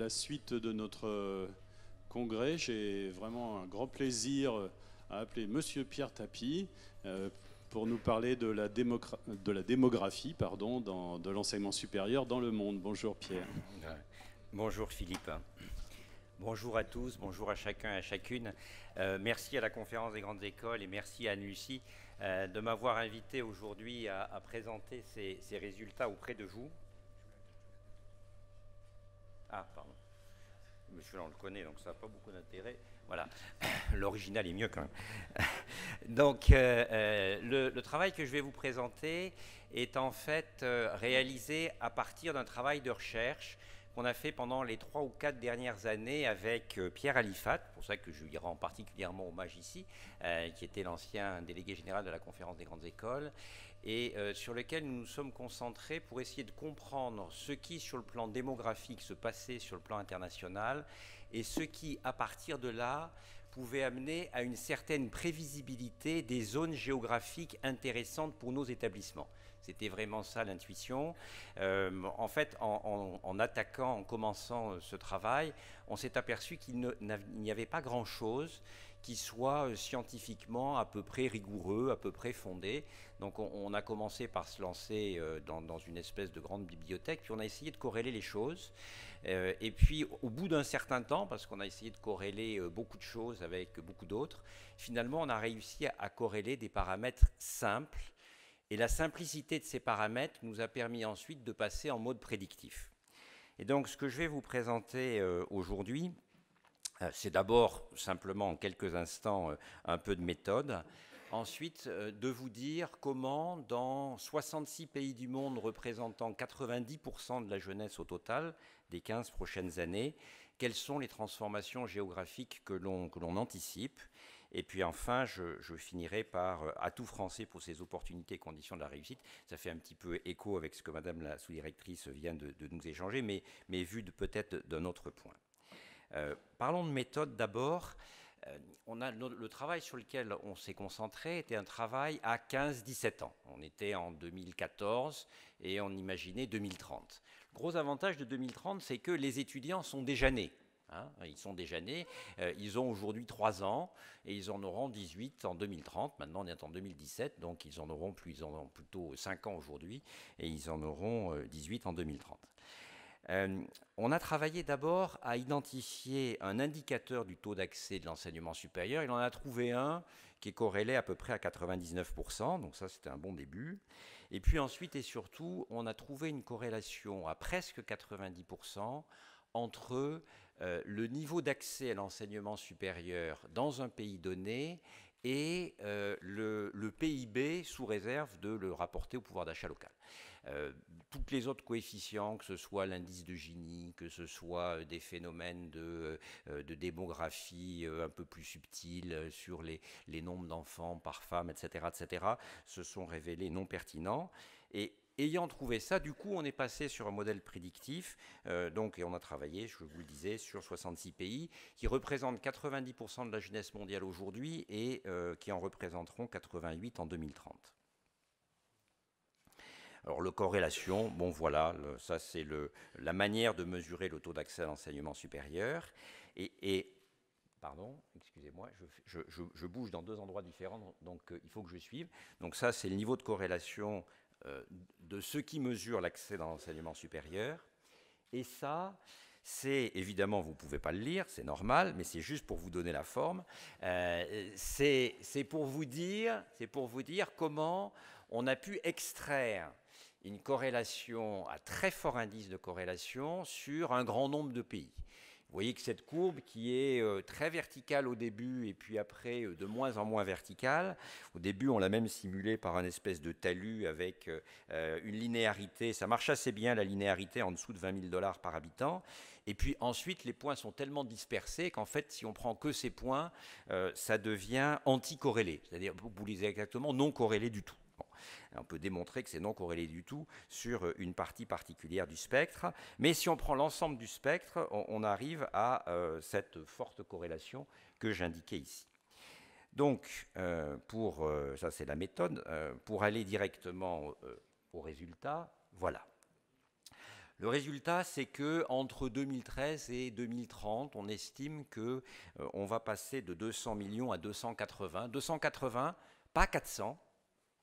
la suite de notre congrès. J'ai vraiment un grand plaisir à appeler Monsieur Pierre Tapie pour nous parler de la démographie de l'enseignement supérieur dans le monde. Bonjour Pierre. Bonjour Philippe. Bonjour à tous, bonjour à chacun et à chacune. Merci à la Conférence des grandes écoles et merci à Anne-Lucie de m'avoir invité aujourd'hui à présenter ces résultats auprès de vous. Ah, pardon. Monsieur, on le connaît, donc ça n'a pas beaucoup d'intérêt. Voilà, l'original est mieux quand même. Donc, le travail que je vais vous présenter est en fait réalisé à partir d'un travail de recherche qu'on a fait pendant les 3 ou 4 dernières années avec Pierre Alifat, pour ça que je lui rends particulièrement hommage ici, qui était l'ancien délégué général de la Conférence des grandes écoles, et sur lequel nous nous sommes concentrés pour essayer de comprendre ce qui, sur le plan démographique, se passait sur le plan international, et ce qui, à partir de là, pouvait amener à une certaine prévisibilité des zones géographiques intéressantes pour nos établissements. C'était vraiment ça l'intuition. En fait, en attaquant, en commençant ce travail, on s'est aperçu qu'il n'y avait pas grand-chose qui soit scientifiquement à peu près rigoureux, à peu près fondé. Donc on a commencé par se lancer dans une espèce de grande bibliothèque, puis on a essayé de corréler les choses. Et puis au bout d'un certain temps, parce qu'on a essayé de corréler beaucoup de choses avec beaucoup d'autres, finalement on a réussi à corréler des paramètres simples. Et la simplicité de ces paramètres nous a permis ensuite de passer en mode prédictif. Et donc ce que je vais vous présenter aujourd'hui, c'est d'abord simplement en quelques instants un peu de méthode. Ensuite, de vous dire comment, dans 66 pays du monde représentant 90% de la jeunesse au total des 15 prochaines années, quelles sont les transformations géographiques que l'on anticipe. Et puis enfin, je finirai par atout français pour ces opportunités et conditions de la réussite. Ça fait un petit peu écho avec ce que Madame la sous-directrice vient de nous échanger, mais vu peut-être d'un autre point. Parlons de méthode d'abord. Le travail sur lequel on s'est concentré était un travail à 15-17 ans. On était en 2014 et on imaginait 2030. Le gros avantage de 2030, c'est que les étudiants sont déjà nés. Ils sont déjà nés, ils ont aujourd'hui 3 ans et ils en auront 18 en 2030. Maintenant on est en 2017, donc ils en auront plutôt 5 ans aujourd'hui et ils en auront 18 en 2030. On a travaillé d'abord à identifier un indicateur du taux d'accès de l'enseignement supérieur. Il en a trouvé un qui est corrélé à peu près à 99%, donc ça c'était un bon début. Et puis ensuite et surtout, on a trouvé une corrélation à presque 90% entre le niveau d'accès à l'enseignement supérieur dans un pays donné et le PIB sous réserve de le rapporter au pouvoir d'achat local. Toutes les autres coefficients, que ce soit l'indice de Gini, que ce soit des phénomènes de démographie un peu plus subtils sur les nombres d'enfants par femme, etc., se sont révélés non pertinents. Et ayant trouvé ça, du coup, on est passé sur un modèle prédictif, et on a travaillé, je vous le disais, sur 66 pays, qui représentent 90% de la jeunesse mondiale aujourd'hui et qui en représenteront 88 en 2030. Alors, le corrélation, bon voilà, ça c'est la manière de mesurer le taux d'accès à l'enseignement supérieur. Pardon, excusez-moi, je bouge dans 2 endroits différents, donc il faut que je suive. Donc ça, c'est le niveau de corrélation de ceux qui mesurent l'accès dans l'enseignement supérieur. Et ça, c'est évidemment, vous ne pouvez pas le lire, c'est normal, mais c'est juste pour vous donner la forme. C'est pour vous dire comment on a pu extraire une corrélation à très fort indice de corrélation sur un grand nombre de pays. Vous voyez que cette courbe qui est très verticale au début et puis après de moins en moins verticale, au début on l'a même simulé par un espèce de talus avec une linéarité, ça marche assez bien la linéarité en dessous de 20 000 $ par habitant, et puis ensuite les points sont tellement dispersés qu'en fait si on prend que ces points, ça devient anti-corrélé, c'est-à-dire vous lisez exactement non corrélé du tout. On peut démontrer que c'est non corrélé du tout sur une partie particulière du spectre. Mais si on prend l'ensemble du spectre, on arrive à cette forte corrélation que j'indiquais ici. Donc, ça c'est la méthode, pour aller directement au résultat, voilà. Le résultat, c'est que entre 2013 et 2030, on estime que on va passer de 200 millions à 280. 280, pas 400,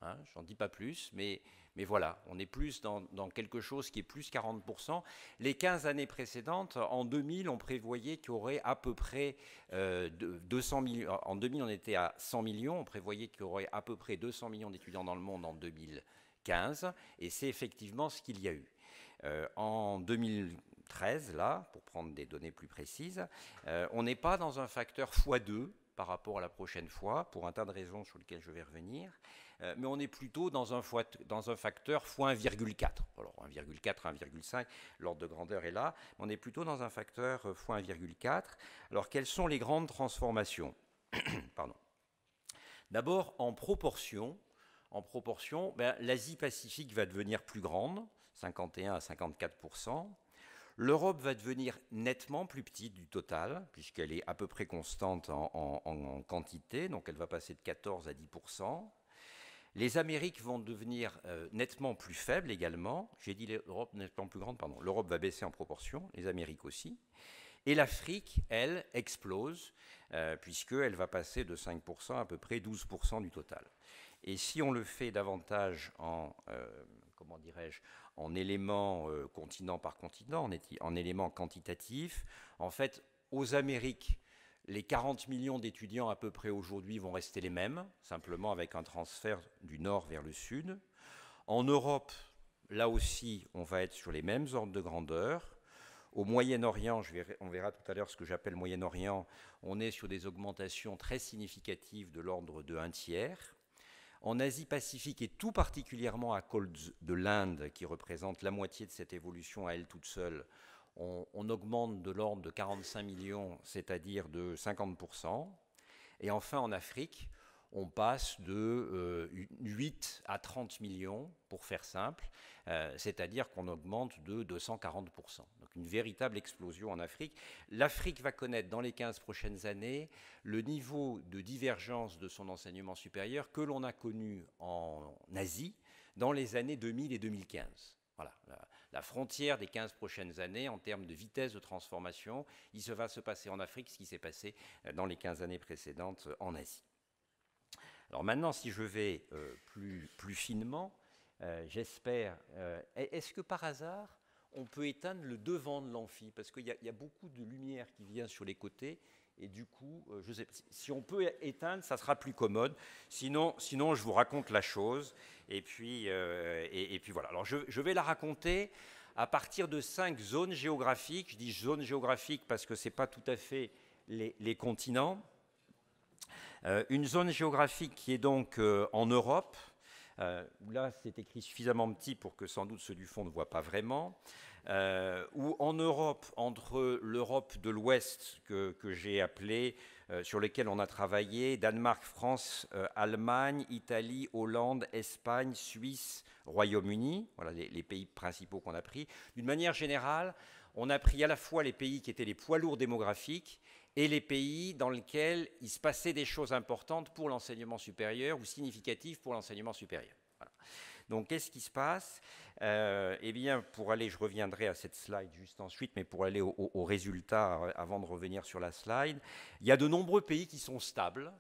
hein, j'en dis pas plus, mais voilà, on est plus dans quelque chose qui est plus 40%. Les 15 années précédentes, en 2000, on prévoyait qu'il y aurait à peu près 200 millions. En 2000, on était à 100 millions, on prévoyait qu'il y aurait à peu près 200 millions d'étudiants dans le monde en 2015, et c'est effectivement ce qu'il y a eu. En 2013, là, pour prendre des données plus précises, on n'est pas dans un facteur x2 par rapport à la prochaine fois, pour un tas de raisons sur lesquelles je vais revenir, mais on est plutôt dans un facteur x 1,4. Alors 1,4, 1,5, l'ordre de grandeur est là, mais on est plutôt dans un facteur x 1,4. Alors quelles sont les grandes transformations? Pardon. D'abord, en proportion, ben, l'Asie-Pacifique va devenir plus grande, 51 à 54%. L'Europe va devenir nettement plus petite du total, puisqu'elle est à peu près constante en quantité, donc elle va passer de 14 à 10%. Les Amériques vont devenir nettement plus faibles également. J'ai dit l'Europe nettement plus grande, pardon. L'Europe va baisser en proportion, les Amériques aussi. Et l'Afrique, elle, explose, puisqu'elle va passer de 5% à peu près 12% du total. Et si on le fait davantage en, comment dirais-je, en éléments continent par continent, en éléments quantitatifs, en fait, aux Amériques, les 40 millions d'étudiants à peu près aujourd'hui vont rester les mêmes, simplement avec un transfert du nord vers le sud. En Europe, là aussi, on va être sur les mêmes ordres de grandeur. Au Moyen-Orient, on verra tout à l'heure ce que j'appelle Moyen-Orient, on est sur des augmentations très significatives de l'ordre de 1/3. En Asie-Pacifique, et tout particulièrement à cause de l'Inde, qui représente la moitié de cette évolution à elle toute seule, on augmente de l'ordre de 45 millions, c'est-à-dire de 50%. Et enfin, en Afrique, on passe de 8 à 30 millions, pour faire simple, c'est-à-dire qu'on augmente de 240%. Donc une véritable explosion en Afrique. L'Afrique va connaître dans les 15 prochaines années le niveau de divergence de son enseignement supérieur que l'on a connu en Asie dans les années 2000 et 2015. Voilà, la frontière des 15 prochaines années en termes de vitesse de transformation, il va se passer en Afrique ce qui s'est passé dans les 15 années précédentes en Asie. Alors maintenant, si je vais plus finement, j'espère, est-ce que par hasard, on peut éteindre le devant de l'amphi? Parce qu'il y a beaucoup de lumière qui vient sur les côtés, et du coup, je sais, si on peut éteindre, ça sera plus commode. Sinon je vous raconte la chose, et puis voilà. Alors je vais la raconter à partir de 5 zones géographiques. Je dis zones géographiques parce que ce n'est pas tout à fait les continents. Une zone géographique qui est donc en Europe, où là c'est écrit suffisamment petit pour que sans doute ceux du fond ne voient pas vraiment, où en Europe, entre l'Europe de l'Ouest que j'ai appelée, sur lequel on a travaillé, Danemark, France, Allemagne, Italie, Hollande, Espagne, Suisse, Royaume-Uni, voilà les pays principaux qu'on a pris. D'une manière générale, on a pris à la fois les pays qui étaient les poids lourds démographiques et les pays dans lesquels il se passait des choses importantes pour l'enseignement supérieur ou significatives pour l'enseignement supérieur. Voilà. Donc, qu'est-ce qui se passe? Eh bien, pour aller, je reviendrai à cette slide juste ensuite, mais pour aller au résultat, avant de revenir sur la slide, il y a de nombreux pays qui sont stables.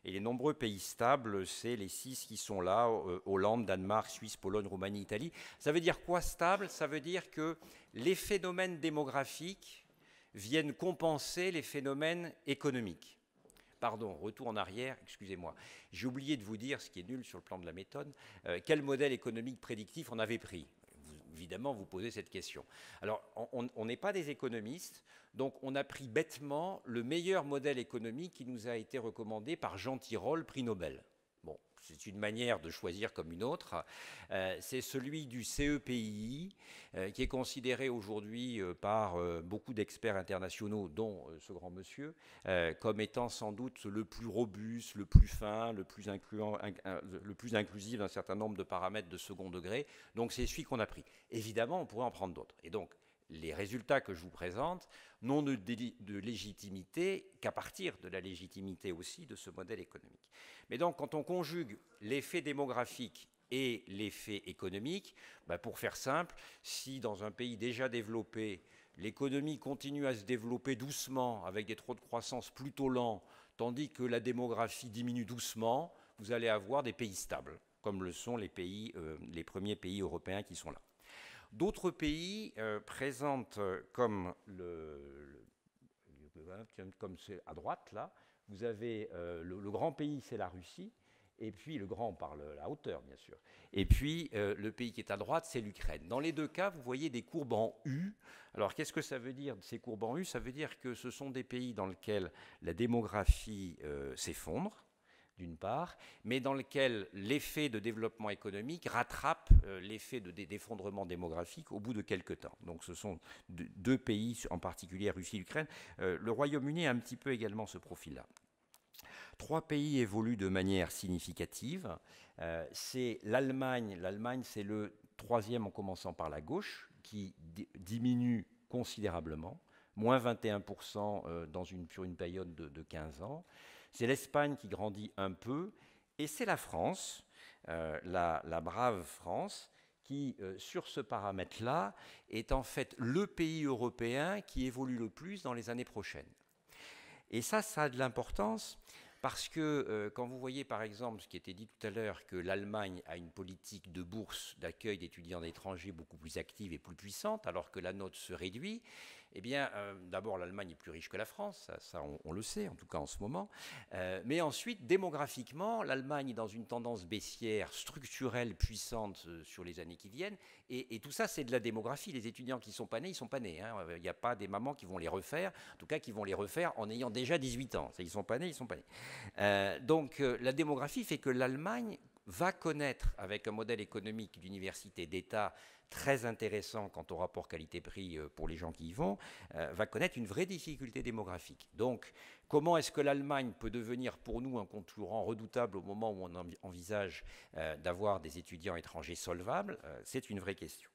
Et les nombreux pays stables, c'est les 6 qui sont là, Hollande, Danemark, Suisse, Pologne, Roumanie, Italie. Ça veut dire quoi stable? Ça veut dire que les phénomènes démographiques viennent compenser les phénomènes économiques. Pardon, retour en arrière, excusez-moi. J'ai oublié de vous dire, ce qui est nul sur le plan de la méthode, quel modèle économique prédictif on avait pris. Évidemment, vous posez cette question. Alors, on n'est pas des économistes, donc on a pris bêtement le meilleur modèle économique qui nous a été recommandé par Jean Tirole, prix Nobel. Bon, c'est une manière de choisir comme une autre. C'est celui du CEPI, qui est considéré aujourd'hui par beaucoup d'experts internationaux, dont ce grand monsieur, comme étant sans doute le plus robuste, le plus fin, le plus inclusif d'un certain nombre de paramètres de second degré. Donc c'est celui qu'on a pris. Évidemment, on pourrait en prendre d'autres. Et donc, les résultats que je vous présente n'ont de légitimité qu'à partir de la légitimité aussi de ce modèle économique. Mais donc, quand on conjugue l'effet démographique et l'effet économique. Pour faire simple, si dans un pays déjà développé, l'économie continue à se développer doucement avec des taux de croissance plutôt lents, tandis que la démographie diminue doucement, vous allez avoir des pays stables, comme le sont les premiers pays européens qui sont là. D'autres pays présentent comme c'est à droite là, vous avez le grand pays, c'est la Russie, et puis le grand, on parle à la hauteur bien sûr, et puis le pays qui est à droite, c'est l'Ukraine. Dans les deux cas, vous voyez des courbes en U. Alors qu'est-ce que ça veut dire, ces courbes en U? Ça veut dire que ce sont des pays dans lesquels la démographie s'effondre, d'une part, mais dans lequel l'effet de développement économique rattrape l'effet d'effondrement démographique au bout de quelques temps. Donc ce sont deux pays, en particulier Russie et l'Ukraine. Le Royaume-Uni a un petit peu également ce profil-là. Trois pays évoluent de manière significative. C'est l'Allemagne. L'Allemagne, c'est le troisième en commençant par la gauche, qui diminue considérablement, moins 21% sur une période de 15 ans. C'est l'Espagne qui grandit un peu, et c'est la France, la brave France, qui, sur ce paramètre-là, est en fait le pays européen qui évolue le plus dans les années prochaines. Et ça a de l'importance, parce que quand vous voyez par exemple ce qui était dit tout à l'heure, que l'Allemagne a une politique de bourse d'accueil d'étudiants étrangers beaucoup plus active et plus puissante, alors que la nôtre se réduit, eh bien, d'abord, l'Allemagne est plus riche que la France, ça on le sait, en tout cas en ce moment. Mais ensuite, démographiquement, l'Allemagne est dans une tendance baissière structurelle puissante sur les années qui viennent. Et tout ça, c'est de la démographie. Les étudiants qui ne sont pas nés, ils ne sont pas nés. Hein. Il n'y a pas des mamans qui vont les refaire, en tout cas qui vont les refaire en ayant déjà 18 ans. Ils ne sont pas nés, ils ne sont pas nés. Donc, la démographie fait que l'Allemagne va connaître, avec un modèle économique d'université d'État très intéressant quant au rapport qualité-prix pour les gens qui y vont, va connaître une vraie difficulté démographique. Donc, comment est-ce que l'Allemagne peut devenir pour nous un concurrent redoutable au moment où on envisage d'avoir des étudiants étrangers solvables? C'est une vraie question.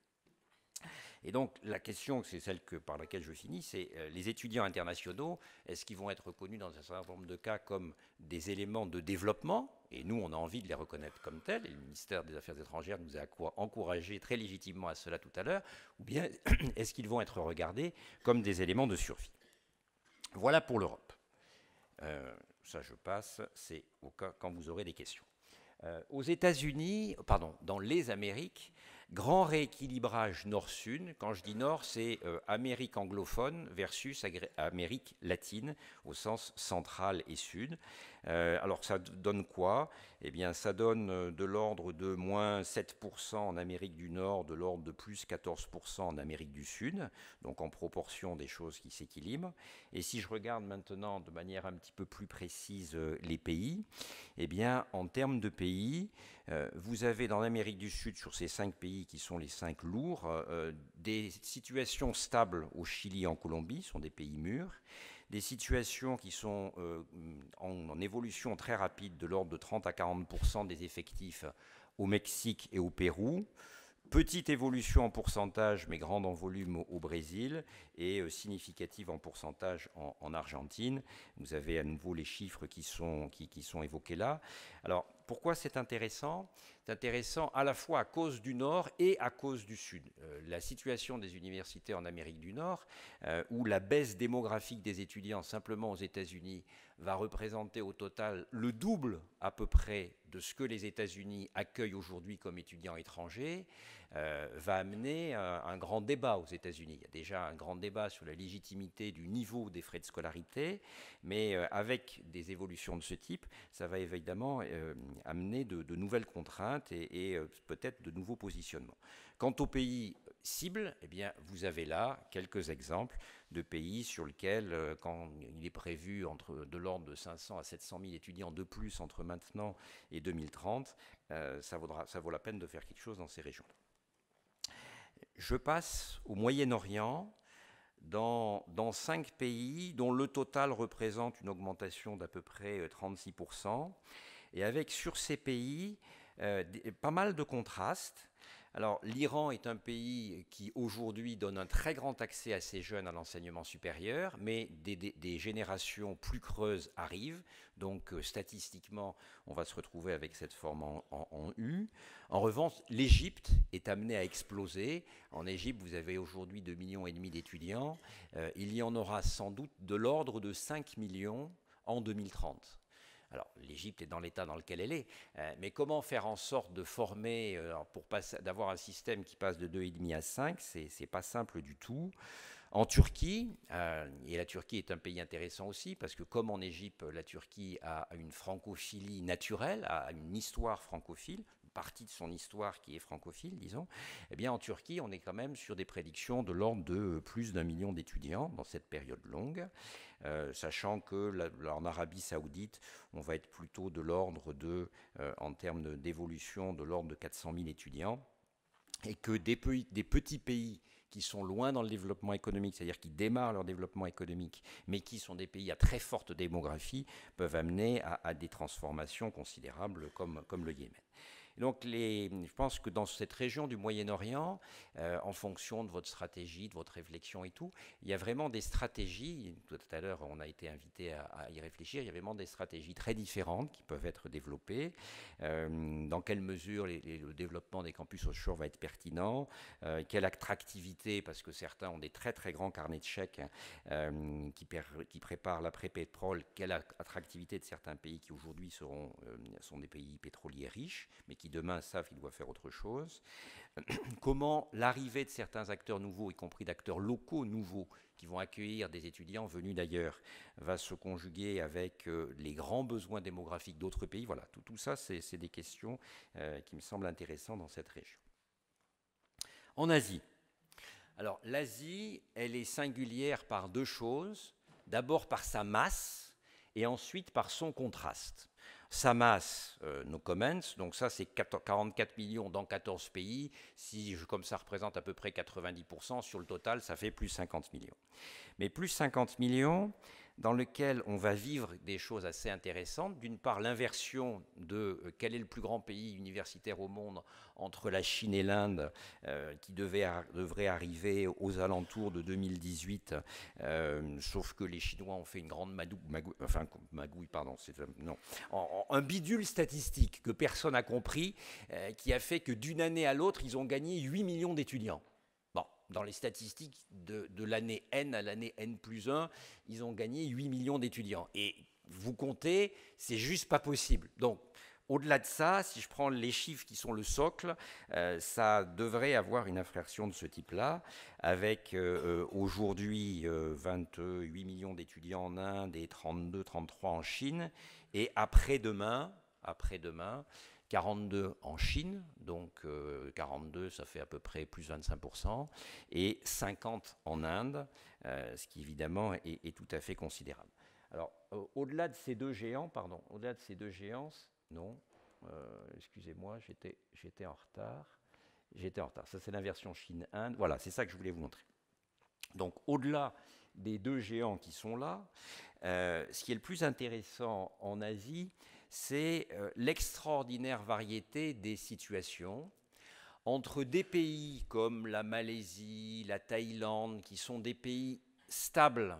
Et donc, la question, c'est celle par laquelle je finis, c'est les étudiants internationaux, est-ce qu'ils vont être reconnus dans un certain nombre de cas comme des éléments de développement? Et nous, on a envie de les reconnaître comme tels, et le ministère des Affaires étrangères nous a encouragés très légitimement à cela tout à l'heure, ou bien est-ce qu'ils vont être regardés comme des éléments de survie? Voilà pour l'Europe. Ça, je passe, c'est au cas quand vous aurez des questions. Aux États-Unis, dans les Amériques, grand rééquilibrage nord-sud. Quand je dis nord, c'est Amérique anglophone versus Amérique latine, au sens central et sud. Alors ça donne quoi? Eh bien, ça donne de l'ordre de moins 7% en Amérique du Nord, de l'ordre de plus 14% en Amérique du Sud, donc en proportion des choses qui s'équilibrent. Et si je regarde maintenant de manière un petit peu plus précise les pays, eh bien, en termes de pays, vous avez dans l'Amérique du Sud, sur ces 5 pays qui sont les 5 lourds, des situations stables au Chili et en Colombie, sont des pays mûrs, des situations qui sont en évolution très rapide, de l'ordre de 30 à 40% des effectifs au Mexique et au Pérou. Petite évolution en pourcentage, mais grande en volume au Brésil, et significative en pourcentage en Argentine. Vous avez à nouveau les chiffres qui sont évoqués là. Alors, pourquoi c'est intéressant? C'est intéressant à la fois à cause du Nord et à cause du Sud. La situation des universités en Amérique du Nord, où la baisse démographique des étudiants simplement aux États-Unis va représenter au total le double à peu près de ce que les États-Unis accueillent aujourd'hui comme étudiants étrangers, va amener un grand débat aux États-Unis. Il y a déjà un grand débat sur la légitimité du niveau des frais de scolarité, mais avec des évolutions de ce type, ça va évidemment amener de nouvelles contraintes et peut-être de nouveaux positionnements. Quant aux pays cibles, eh bien, vous avez là quelques exemples de pays sur lesquels, quand il est prévu de l'ordre de 500 à 700 000 étudiants de plus entre maintenant et 2030, ça vaut la peine de faire quelque chose dans ces régions. Je passe au Moyen-Orient, dans 5 pays dont le total représente une augmentation d'à peu près 36%, et avec sur ces pays pas mal de contrastes. Alors, l'Iran est un pays qui aujourd'hui donne un très grand accès à ses jeunes à l'enseignement supérieur, mais des générations plus creuses arrivent. Donc, statistiquement, on va se retrouver avec cette forme en U. En revanche, l'Égypte est amenée à exploser. En Égypte, vous avez aujourd'hui 2,5 millions d'étudiants. Il y en aura sans doute de l'ordre de 5 millions en 2030. Alors, l'Égypte est dans l'état dans lequel elle est, mais comment faire en sorte de former, d'avoir un système qui passe de 2,5 à 5, c'est pas simple du tout. En Turquie, et la Turquie est un pays intéressant aussi, parce que comme en Égypte, la Turquie a une francophilie naturelle, a une histoire francophile, une partie de son histoire qui est francophile, disons, eh bien en Turquie, on est quand même sur des prédictions de l'ordre de plus d'1 million d'étudiants dans cette période longue, sachant que en Arabie Saoudite, on va être plutôt de l'ordre de, en termes d'évolution, de l'ordre de 400 000 étudiants, et que des petits pays qui sont loin dans le développement économique, c'est-à-dire qui démarrent leur développement économique, mais qui sont des pays à très forte démographie, peuvent amener à des transformations considérables comme le Yémen. Donc, je pense que dans cette région du Moyen-Orient, en fonction de votre stratégie, de votre réflexion et tout, il y a vraiment des stratégies, tout à l'heure on a été invité à y réfléchir, il y a vraiment des stratégies très différentes qui peuvent être développées. Dans quelle mesure le développement des campus offshore va être pertinent, quelle attractivité, parce que certains ont des très très grands carnets de chèques qui préparent l'après-pétrole, quelle attractivité de certains pays qui aujourd'hui sont des pays pétroliers riches, mais qui demain savent qu'ils doivent faire autre chose. Comment l'arrivée de certains acteurs nouveaux, y compris d'acteurs locaux nouveaux, qui vont accueillir des étudiants venus d'ailleurs, va se conjuguer avec les grands besoins démographiques d'autres pays. Voilà, tout ça, c'est des questions qui me semblent intéressantes dans cette région. En Asie. Alors, l'Asie, elle est singulière par deux choses. D'abord par sa masse et ensuite par son contraste. Sa masse, no comments, donc ça c'est 44 millions dans 14 pays, comme ça représente à peu près 90%, sur le total ça fait plus 50 millions. Mais plus 50 millions dans lequel on va vivre des choses assez intéressantes. D'une part, l'inversion de quel est le plus grand pays universitaire au monde entre la Chine et l'Inde, qui devrait arriver aux alentours de 2018, sauf que les Chinois ont fait une grande un bidule statistique que personne n'a compris, qui a fait que d'une année à l'autre, ils ont gagné 8 millions d'étudiants. Dans les statistiques de l'année N à l'année N+1, ils ont gagné 8 millions d'étudiants. Et vous comptez, c'est juste pas possible. Donc, au-delà de ça, si je prends les chiffres qui sont le socle, ça devrait avoir une inflation de ce type-là, avec aujourd'hui 28 millions d'étudiants en Inde et 32, 33 en Chine, et après-demain, 42 en Chine, donc 42, ça fait à peu près plus 25%, et 50 en Inde, ce qui évidemment est tout à fait considérable. Alors, au-delà de ces deux géants, non, excusez-moi, j'étais en retard. Ça, c'est l'inversion Chine-Inde. Voilà, c'est ça que je voulais vous montrer. Donc, au-delà des deux géants qui sont là, ce qui est le plus intéressant en Asie, c'est l'extraordinaire variété des situations entre des pays comme la Malaisie, la Thaïlande, qui sont des pays stables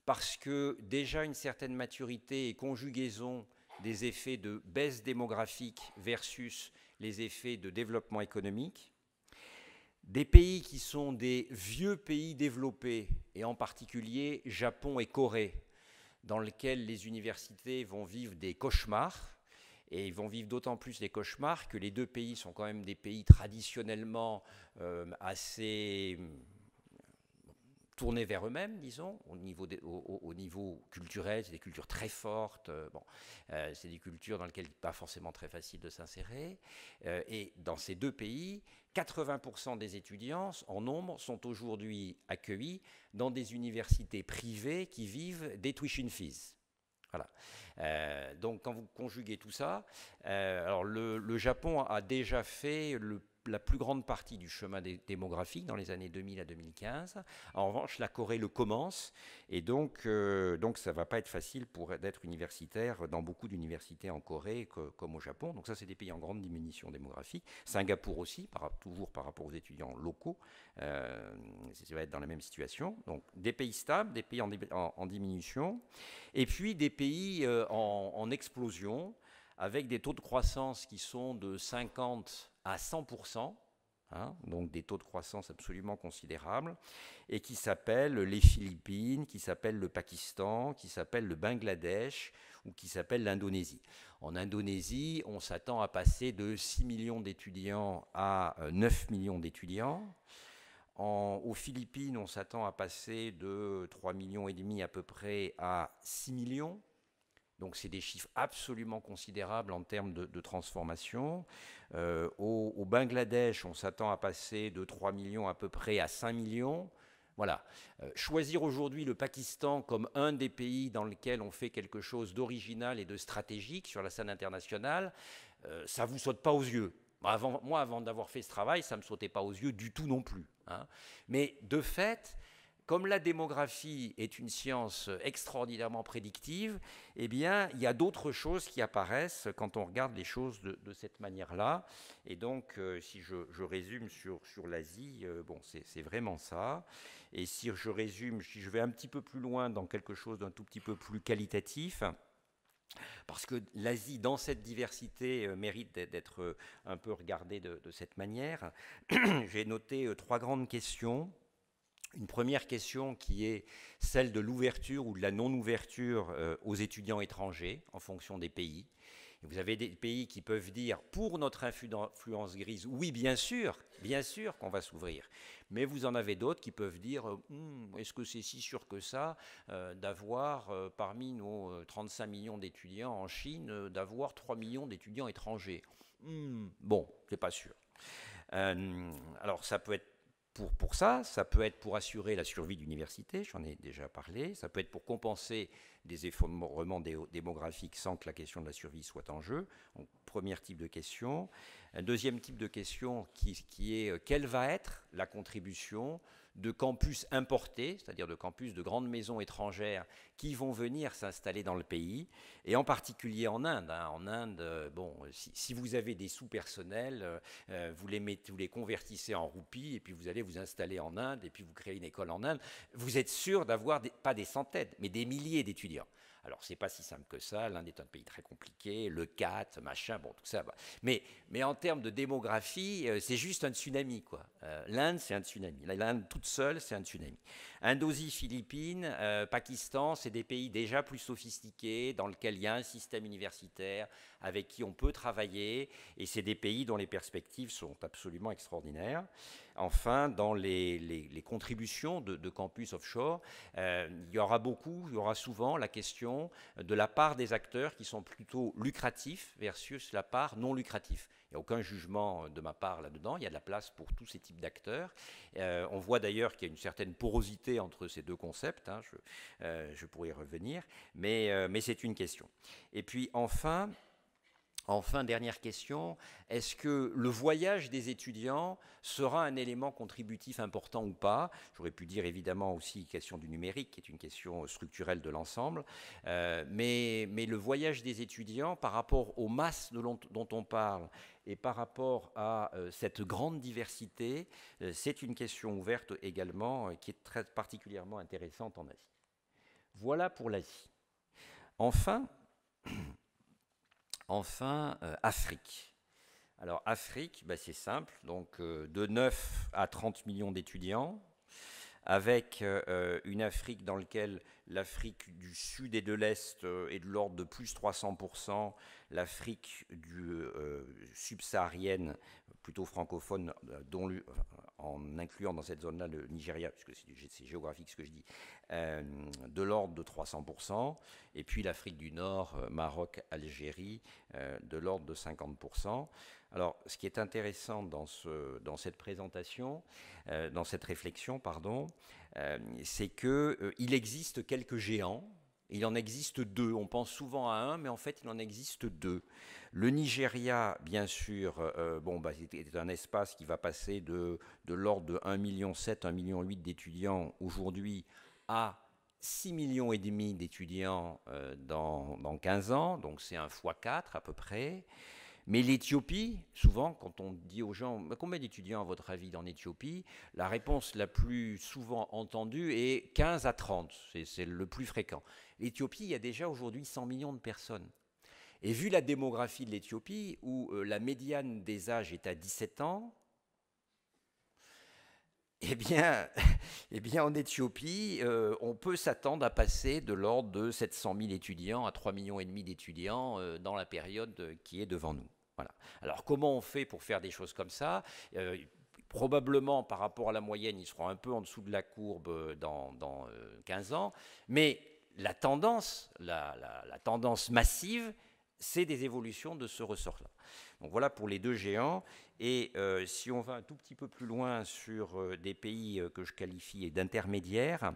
parce que déjà une certaine maturité et conjugaison des effets de baisse démographique versus les effets de développement économique, des pays qui sont des vieux pays développés, et en particulier Japon et Corée, dans lesquels les universités vont vivre des cauchemars, et ils vont vivre d'autant plus des cauchemars que les deux pays sont quand même des pays traditionnellement assez tournés vers eux-mêmes, disons, au niveau culturel, c'est des cultures très fortes, c'est des cultures dans lesquelles il n'est pas forcément très facile de s'insérer, et dans ces deux pays, 80% des étudiants en nombre sont aujourd'hui accueillis dans des universités privées qui vivent des tuition fees. Voilà. Donc quand vous conjuguez tout ça, alors le Japon a déjà fait le la plus grande partie du chemin démographique dans les années 2000 à 2015. En revanche, la Corée le commence, et donc ça ne va pas être facile d'être universitaire dans beaucoup d'universités en Corée comme au Japon. Donc ça, c'est des pays en grande diminution démographique. Singapour aussi, toujours par rapport aux étudiants locaux, ça va être dans la même situation. Donc des pays stables, des pays en diminution, et puis des pays en explosion, avec des taux de croissance qui sont de 50 à 100%, hein, donc des taux de croissance absolument considérables, et qui s'appellent les Philippines, qui s'appellent le Pakistan, qui s'appellent le Bangladesh, ou qui s'appellent l'Indonésie. En Indonésie, on s'attend à passer de 6 millions d'étudiants à 9 millions d'étudiants. Aux Philippines, on s'attend à passer de 3,5 millions à peu près à 6 millions. Donc c'est des chiffres absolument considérables en termes de transformation. Au Bangladesh, on s'attend à passer de 3 millions à peu près à 5 millions. Voilà. Choisir aujourd'hui le Pakistan comme un des pays dans lequel on fait quelque chose d'original et de stratégique sur la scène internationale, ça ne vous saute pas aux yeux. Moi, avant d'avoir fait ce travail, ça ne me sautait pas aux yeux du tout non plus, hein. Mais de fait, comme la démographie est une science extraordinairement prédictive, eh bien, il y a d'autres choses qui apparaissent quand on regarde les choses de cette manière-là. Et donc, si je résume sur l'Asie, bon, c'est vraiment ça. Et si je résume, si je vais un petit peu plus loin dans quelque chose d'un tout petit peu plus qualitatif, parce que l'Asie, dans cette diversité, mérite d'être un peu regardée de cette manière, j'ai noté 3 grandes questions. Une première question qui est celle de l'ouverture ou de la non-ouverture aux étudiants étrangers en fonction des pays. Et vous avez des pays qui peuvent dire, pour notre influence grise, oui, bien sûr qu'on va s'ouvrir. Mais vous en avez d'autres qui peuvent dire, est-ce que c'est si sûr que ça d'avoir, parmi nos 35 millions d'étudiants en Chine, d'avoir 3 millions d'étudiants étrangers? Bon, c'est pas sûr. Alors, ça peut être pour ça peut être pour assurer la survie d'université, j'en ai déjà parlé, ça peut être pour compenser des effondrements démographiques sans que la question de la survie soit en jeu. Donc, premier type de question. Un deuxième type de question qui est quelle va être la contribution de campus importés, c'est-à-dire de campus de grandes maisons étrangères qui vont venir s'installer dans le pays, et en particulier en Inde. Hein. En Inde, bon, si vous avez des sous-personnels, vous les convertissez en roupies, et puis vous allez vous installer en Inde, et puis vous créez une école en Inde, vous êtes sûr d'avoir, pas des centaines, mais des milliers d'étudiants. Alors, c'est pas si simple que ça. L'Inde est un pays très compliqué, le CAT, machin, bon, tout ça. Mais en termes de démographie, c'est juste un tsunami, quoi. L'Inde, c'est un tsunami. L'Inde toute seule, c'est un tsunami. Indonésie, Philippines, Pakistan, c'est des pays déjà plus sophistiqués, dans lesquels il y a un système universitaire avec qui on peut travailler, et c'est des pays dont les perspectives sont absolument extraordinaires. Enfin, dans les contributions de campus offshore, il y aura souvent la question de la part des acteurs qui sont plutôt lucratifs versus la part non lucrative. Il n'y a aucun jugement de ma part là-dedans, il y a de la place pour tous ces types d'acteurs. On voit d'ailleurs qu'il y a une certaine porosité entre ces deux concepts, hein, je pourrais y revenir, mais c'est une question. Et puis enfin, dernière question, est-ce que le voyage des étudiants sera un élément contributif important ou pas? J'aurais pu dire évidemment aussi question du numérique, qui est une question structurelle de l'ensemble, mais le voyage des étudiants par rapport aux masses dont on parle et par rapport à cette grande diversité, c'est une question ouverte également qui est très particulièrement intéressante en Asie. Voilà pour l'Asie. Enfin, Afrique. Alors, Afrique, c'est simple, donc de 9 à 30 millions d'étudiants, avec une Afrique dans laquelle l'Afrique du Sud et de l'Est est de l'ordre de plus 300%, l'Afrique subsaharienne, plutôt francophone, en incluant dans cette zone-là le Nigeria, puisque c'est géographique ce que je dis, de l'ordre de 300%, et puis l'Afrique du Nord, Maroc, Algérie, de l'ordre de 50%. Alors, ce qui est intéressant dans cette présentation, dans cette réflexion, pardon, c'est qu'il existe quelques géants Il en existe deux. On pense souvent à un, mais en fait, il en existe deux. Le Nigeria, bien sûr, c'est un espace qui va passer de l'ordre de 1,7 million, 1,8 million d'étudiants aujourd'hui à 6,5 millions d'étudiants dans 15 ans. Donc c'est un x4 à peu près. Mais l'Éthiopie, souvent, quand on dit aux gens combien d'étudiants à votre avis dans l'Éthiopie, la réponse la plus souvent entendue est 15 à 30. C'est le plus fréquent. L'Éthiopie, il y a déjà aujourd'hui 100 millions de personnes. Et vu la démographie de l'Éthiopie, où la médiane des âges est à 17 ans, eh bien, en Éthiopie, on peut s'attendre à passer de l'ordre de 700 000 étudiants à 3,5 millions d'étudiants dans la période qui est devant nous. Voilà. Alors, comment on fait pour faire des choses comme ça Probablement, par rapport à la moyenne, ils seront un peu en dessous de la courbe dans 15 ans, mais la tendance massive, c'est des évolutions de ce ressort-là. Donc voilà pour les deux géants. Et si on va un tout petit peu plus loin sur des pays que je qualifie d'intermédiaires,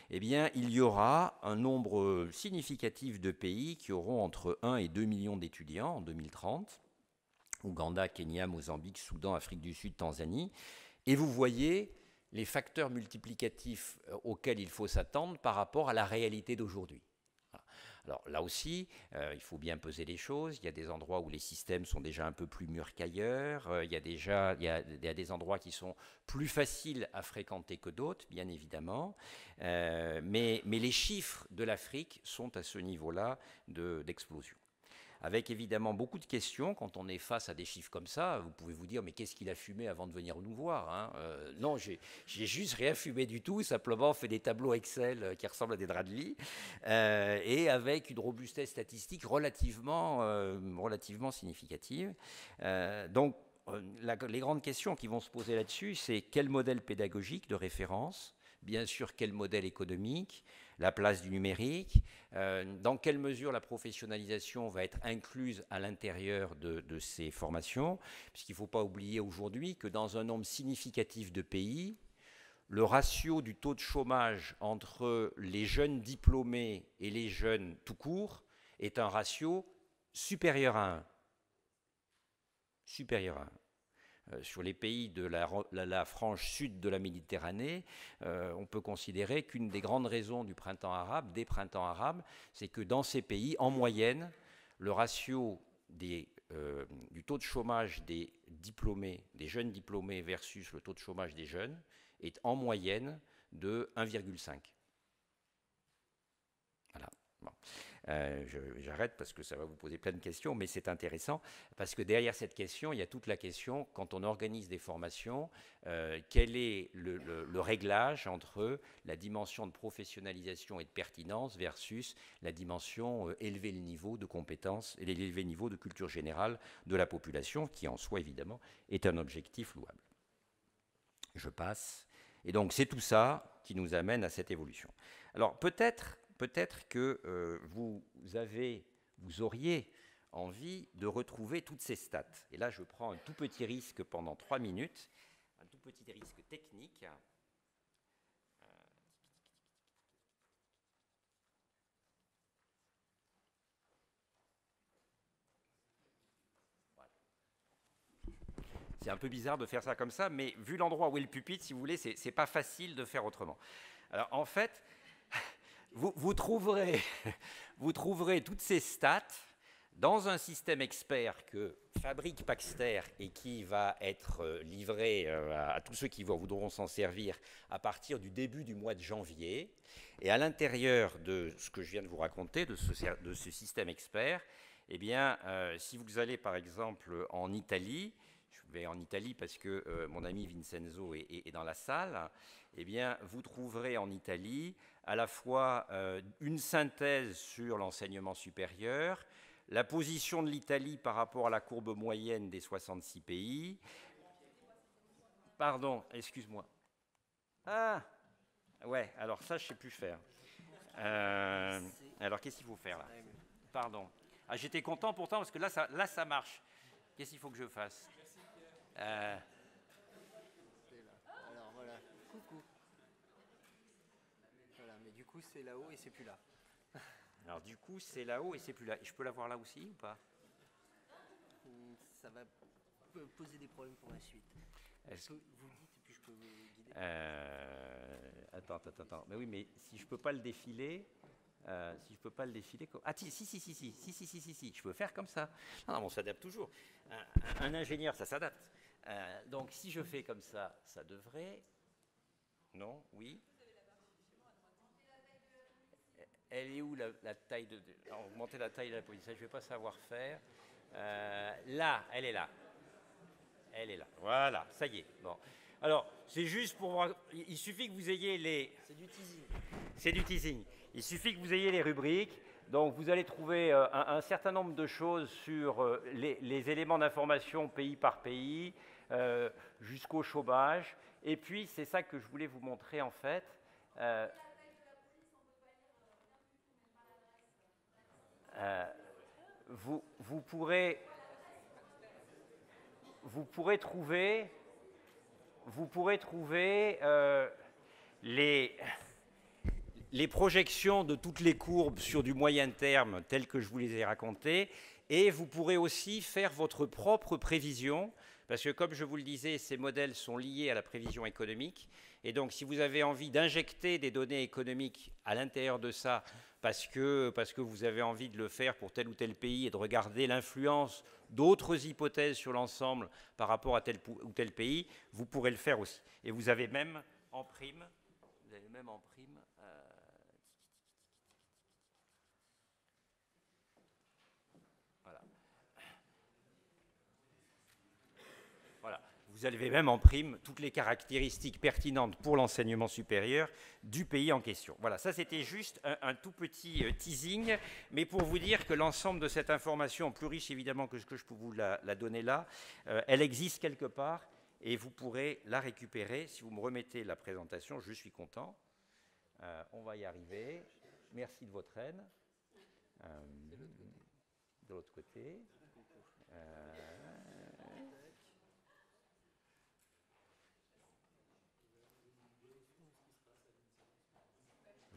eh bien, il y aura un nombre significatif de pays qui auront entre 1 et 2 millions d'étudiants en 2030. Ouganda, Kenya, Mozambique, Soudan, Afrique du Sud, Tanzanie. Et vous voyez les facteurs multiplicatifs auxquels il faut s'attendre par rapport à la réalité d'aujourd'hui. Alors là aussi, il faut bien peser les choses. Il y a des endroits où les systèmes sont déjà un peu plus mûrs qu'ailleurs. Il y a des endroits qui sont plus faciles à fréquenter que d'autres, bien évidemment. Mais les chiffres de l'Afrique sont à ce niveau-là d'explosion. Avec évidemment beaucoup de questions quand on est face à des chiffres comme ça. Vous pouvez vous dire, mais qu'est-ce qu'il a fumé avant de venir nous voir, hein Non, j'ai juste rien fumé du tout, simplement fait des tableaux Excel qui ressemblent à des draps de lit, et avec une robustesse statistique relativement significative. Les grandes questions qui vont se poser là-dessus, c'est quel modèle pédagogique de référence, bien sûr quel modèle économique, la place du numérique, dans quelle mesure la professionnalisation va être incluse à l'intérieur de ces formations, puisqu'il ne faut pas oublier aujourd'hui que dans un nombre significatif de pays, le ratio du taux de chômage entre les jeunes diplômés et les jeunes tout court est un ratio supérieur à 1. Supérieur à 1. Sur les pays de la frange sud de la Méditerranée, on peut considérer qu'une des grandes raisons des printemps arabes, c'est que dans ces pays, en moyenne, le ratio du taux de chômage des diplômés, des jeunes diplômés versus le taux de chômage des jeunes est en moyenne de 1,5. Voilà. Bon. J'arrête parce que ça va vous poser plein de questions, mais c'est intéressant parce que derrière cette question, il y a toute la question, quand on organise des formations, quel est le réglage entre la dimension de professionnalisation et de pertinence versus la dimension élever le niveau de compétences et l'élever le niveau de culture générale de la population, qui en soi évidemment est un objectif louable. Je passe. Et donc c'est tout ça qui nous amène à cette évolution. Alors peut-être que vous auriez envie de retrouver toutes ces stats. Et là, je prends un tout petit risque pendant 3 minutes, un tout petit risque technique. Voilà. C'est un peu bizarre de faire ça comme ça, mais vu l'endroit où est le pupitre, si vous voulez, c'est pas facile de faire autrement. Alors en fait, vous trouverez toutes ces stats dans un système expert que fabrique Paxter et qui va être livré à tous ceux qui voudront s'en servir à partir du début du mois de janvier. Et à l'intérieur de ce que je viens de vous raconter, de ce système expert, eh bien, si vous allez par exemple en Italie, je vais en Italie parce que mon ami Vincenzo est dans la salle, eh bien, vous trouverez en Italie à la fois une synthèse sur l'enseignement supérieur, la position de l'Italie par rapport à la courbe moyenne des 66 pays. Pardon, excuse-moi. Ah, ouais, alors ça, je ne sais plus faire. Alors, qu'est-ce qu'il faut faire là? Pardon. Ah, j'étais content pourtant parce que là, ça marche. Qu'est-ce qu'il faut que je fasse? Alors voilà, coucou. Voilà, mais du coup c'est là-haut et c'est plus là. Alors du coup, c'est là-haut et c'est plus là. Je peux la voir là aussi ou pas? Ça va poser des problèmes pour la suite. Est-ce que vous le dites et puis je peux vous guider? Attends. Mais oui, mais si je peux pas le défiler, Ah, si, je peux faire comme ça. Non, on s'adapte toujours. Un ingénieur, ça s'adapte. Donc, si je fais comme ça devrait. Non, oui. Elle est où la taille de. Augmenter la taille de la police, ça, je ne vais pas savoir faire. Là, elle est là. Elle est là. Voilà, ça y est. Bon. Alors, c'est juste pour voir. Il suffit que vous ayez les. C'est du teasing. C'est du teasing. Il suffit que vous ayez les rubriques. Donc, vous allez trouver un certain nombre de choses sur les éléments d'information pays par pays, jusqu'au chômage. Et puis, c'est ça que je voulais vous montrer en fait. Vous pourrez trouver les projections de toutes les courbes sur du moyen terme telles que je vous les ai racontées, et vous pourrez aussi faire votre propre prévision, parce que comme je vous le disais, ces modèles sont liés à la prévision économique, et donc si vous avez envie d'injecter des données économiques à l'intérieur de ça, parce que vous avez envie de le faire pour tel ou tel pays et de regarder l'influence d'autres hypothèses sur l'ensemble par rapport à tel ou tel pays, vous pourrez le faire aussi. Et vous avez même en prime, voilà. Vous avez même en prime toutes les caractéristiques pertinentes pour l'enseignement supérieur du pays en question. Voilà, ça c'était juste un tout petit teasing, mais pour vous dire que l'ensemble de cette information, plus riche évidemment que ce que je peux vous la donner là, elle existe quelque part et vous pourrez la récupérer. Si vous me remettez la présentation, je suis content. On va y arriver. Merci de votre aide. De l'autre côté.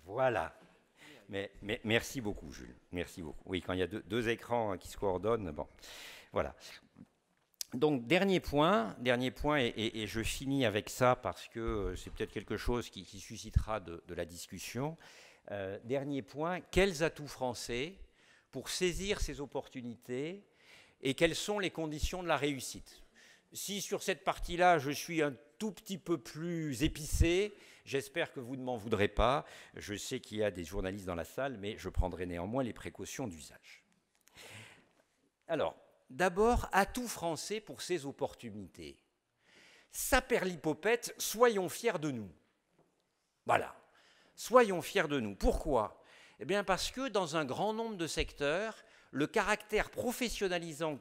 Voilà. Mais merci beaucoup, Jules. Merci beaucoup. Oui, quand il y a deux écrans qui se coordonnent, bon, voilà. Donc, dernier point, et je finis avec ça parce que c'est peut-être quelque chose qui suscitera de la discussion. Dernier point, quels atouts français pour saisir ces opportunités et quelles sont les conditions de la réussite? Si sur cette partie-là, je suis un tout petit peu plus épicé, j'espère que vous ne m'en voudrez pas. Je sais qu'il y a des journalistes dans la salle, mais je prendrai néanmoins les précautions d'usage. Alors, d'abord, atout français pour ces opportunités. Saperlipopette, soyons fiers de nous. Voilà, soyons fiers de nous. Pourquoi? Eh bien parce que dans un grand nombre de secteurs, le caractère professionnalisant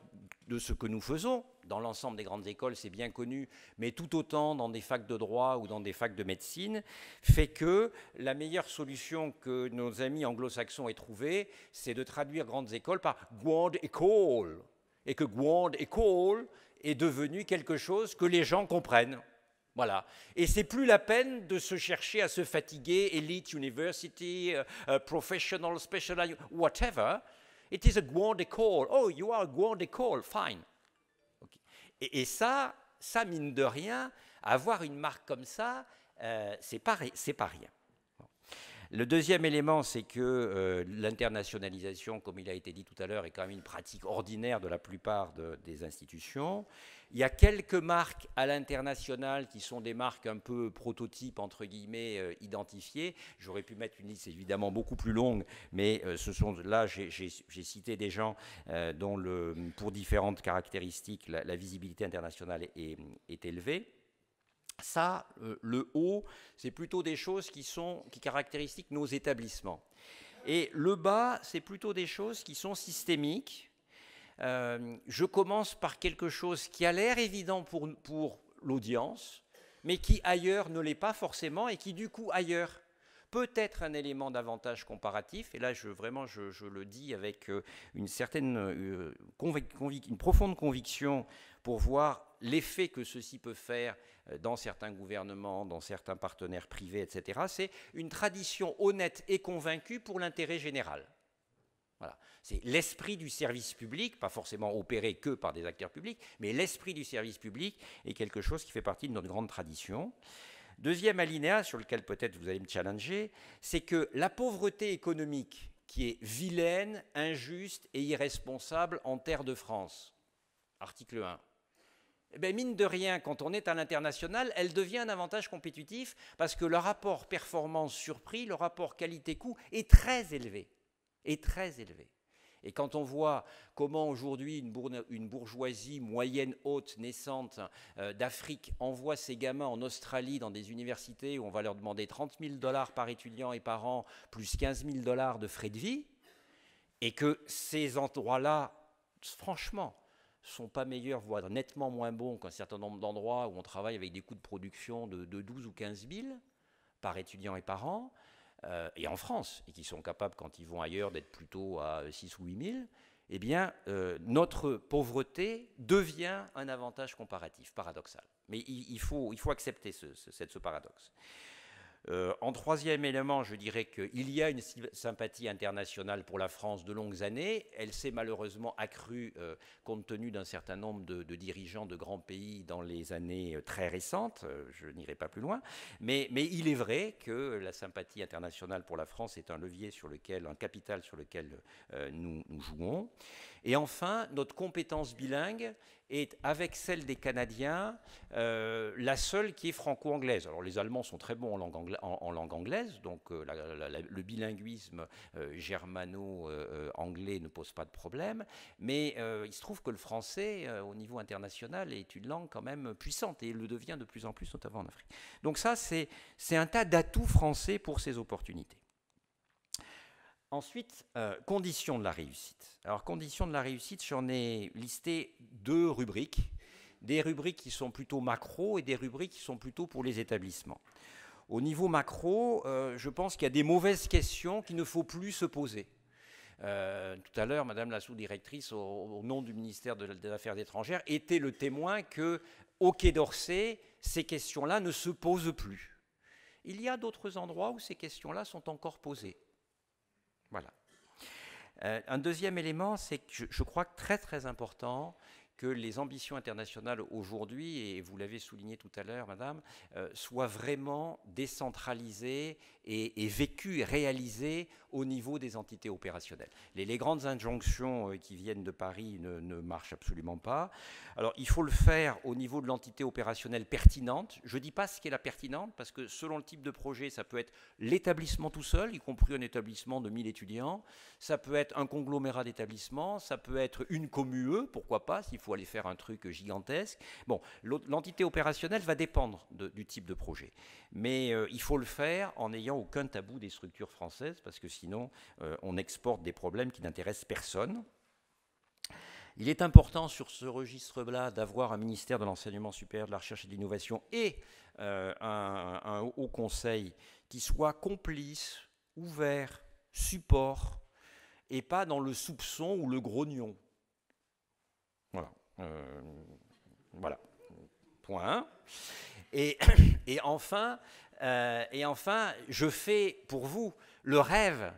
de ce que nous faisons, dans l'ensemble des grandes écoles, c'est bien connu, mais tout autant dans des facs de droit ou dans des facs de médecine, fait que la meilleure solution que nos amis anglo-saxons aient trouvée, c'est de traduire grandes écoles par grande école, et que grande école est devenu quelque chose que les gens comprennent. Voilà. Et c'est plus la peine de se chercher à se fatiguer, elite university, professional, specialized, whatever. It is a grande école. Oh, you are a grande école, fine. Okay. Et ça, mine de rien, avoir une marque comme ça, c'est pas rien. Bon. Le deuxième élément, c'est que l'internationalisation, comme il a été dit tout à l'heure, est quand même une pratique ordinaire de la plupart des institutions. Il y a quelques marques à l'international qui sont des marques un peu prototypes, entre guillemets, identifiées. J'aurais pu mettre une liste évidemment beaucoup plus longue, mais là, j'ai cité des gens dont, pour différentes caractéristiques, la visibilité internationale est élevée. Ça, le haut, c'est plutôt des choses qui caractérisent nos établissements. Et le bas, c'est plutôt des choses qui sont systémiques. Je commence par quelque chose qui a l'air évident pour l'audience, mais qui ailleurs ne l'est pas forcément, et qui du coup ailleurs peut être un élément d'avantage comparatif. Et là, je le dis avec une certaine une profonde conviction pour voir l'effet que ceci peut faire dans certains gouvernements, dans certains partenaires privés, etc. C'est une tradition honnête et convaincue pour l'intérêt général. Voilà. C'est l'esprit du service public, pas forcément opéré que par des acteurs publics, mais l'esprit du service public est quelque chose qui fait partie de notre grande tradition. Deuxième alinéa, sur lequel peut-être vous allez me challenger, c'est que la pauvreté économique, qui est vilaine, injuste et irresponsable en terre de France, article 1, eh bien, mine de rien, quand on est à l'international, elle devient un avantage compétitif parce que le rapport performance sur prix, le rapport qualité-coût est très élevé. Est très élevé. Et quand on voit comment aujourd'hui une bourgeoisie moyenne haute naissante d'Afrique envoie ses gamins en Australie dans des universités où on va leur demander 30 000 $ par étudiant et par an, plus 15 000 $ de frais de vie, et que ces endroits-là, franchement, ne sont pas meilleurs, voire nettement moins bons qu'un certain nombre d'endroits où on travaille avec des coûts de production de 12 ou 15 000 par étudiant et par an, et en France, et qui sont capables, quand ils vont ailleurs, d'être plutôt à 6 ou 8 000, eh bien, notre pauvreté devient un avantage comparatif, paradoxal. Mais il faut accepter ce paradoxe. En troisième élément, je dirais qu'il y a une sympathie internationale pour la France de longues années. Elle s'est malheureusement accrue compte tenu d'un certain nombre de dirigeants de grands pays dans les années très récentes. Je n'irai pas plus loin. Mais il est vrai que la sympathie internationale pour la France est un levier sur lequel, un capital sur lequel nous jouons. Et enfin, notre compétence bilingue est, avec celle des Canadiens, la seule qui est franco-anglaise. Alors les Allemands sont très bons en langue anglaise, donc le bilinguisme germano-anglais ne pose pas de problème, mais il se trouve que le français, au niveau international, est une langue quand même puissante, et le devient de plus en plus, notamment en Afrique. Donc ça, c'est un tas d'atouts français pour ces opportunités. Ensuite, conditions de la réussite. Alors, conditions de la réussite, j'en ai listé 2 rubriques. Des rubriques qui sont plutôt macro et des rubriques qui sont plutôt pour les établissements. Au niveau macro, je pense qu'il y a des mauvaises questions qu'il ne faut plus se poser. Tout à l'heure, Madame la sous-directrice, au nom du ministère des Affaires étrangères, était le témoin qu'au Quai d'Orsay, ces questions-là ne se posent plus. Il y a d'autres endroits où ces questions-là sont encore posées. Voilà. Un deuxième élément, c'est que je crois que très très important que les ambitions internationales aujourd'hui, et vous l'avez souligné tout à l'heure, Madame, soient vraiment décentralisées et vécues et réalisées au niveau des entités opérationnelles. Les grandes injonctions qui viennent de Paris ne marchent absolument pas. Alors, il faut le faire au niveau de l'entité opérationnelle pertinente. Je ne dis pas ce qu'est la pertinente, parce que selon le type de projet, ça peut être l'établissement tout seul, y compris un établissement de 1000 étudiants. Ça peut être un conglomérat d'établissements. Ça peut être une commune, pourquoi pas, s'il faut aller faire un truc gigantesque. Bon, l'entité opérationnelle va dépendre du type de projet. Mais il faut le faire en n'ayant aucun tabou des structures françaises, parce que sinon, on exporte des problèmes qui n'intéressent personne. Il est important sur ce registre-là d'avoir un ministère de l'enseignement supérieur, de la recherche et de l'innovation et un haut conseil qui soit complice, ouvert, support, et pas dans le soupçon ou le grognon. Voilà. Voilà. Point 1. Et enfin, je fais pour vous le rêve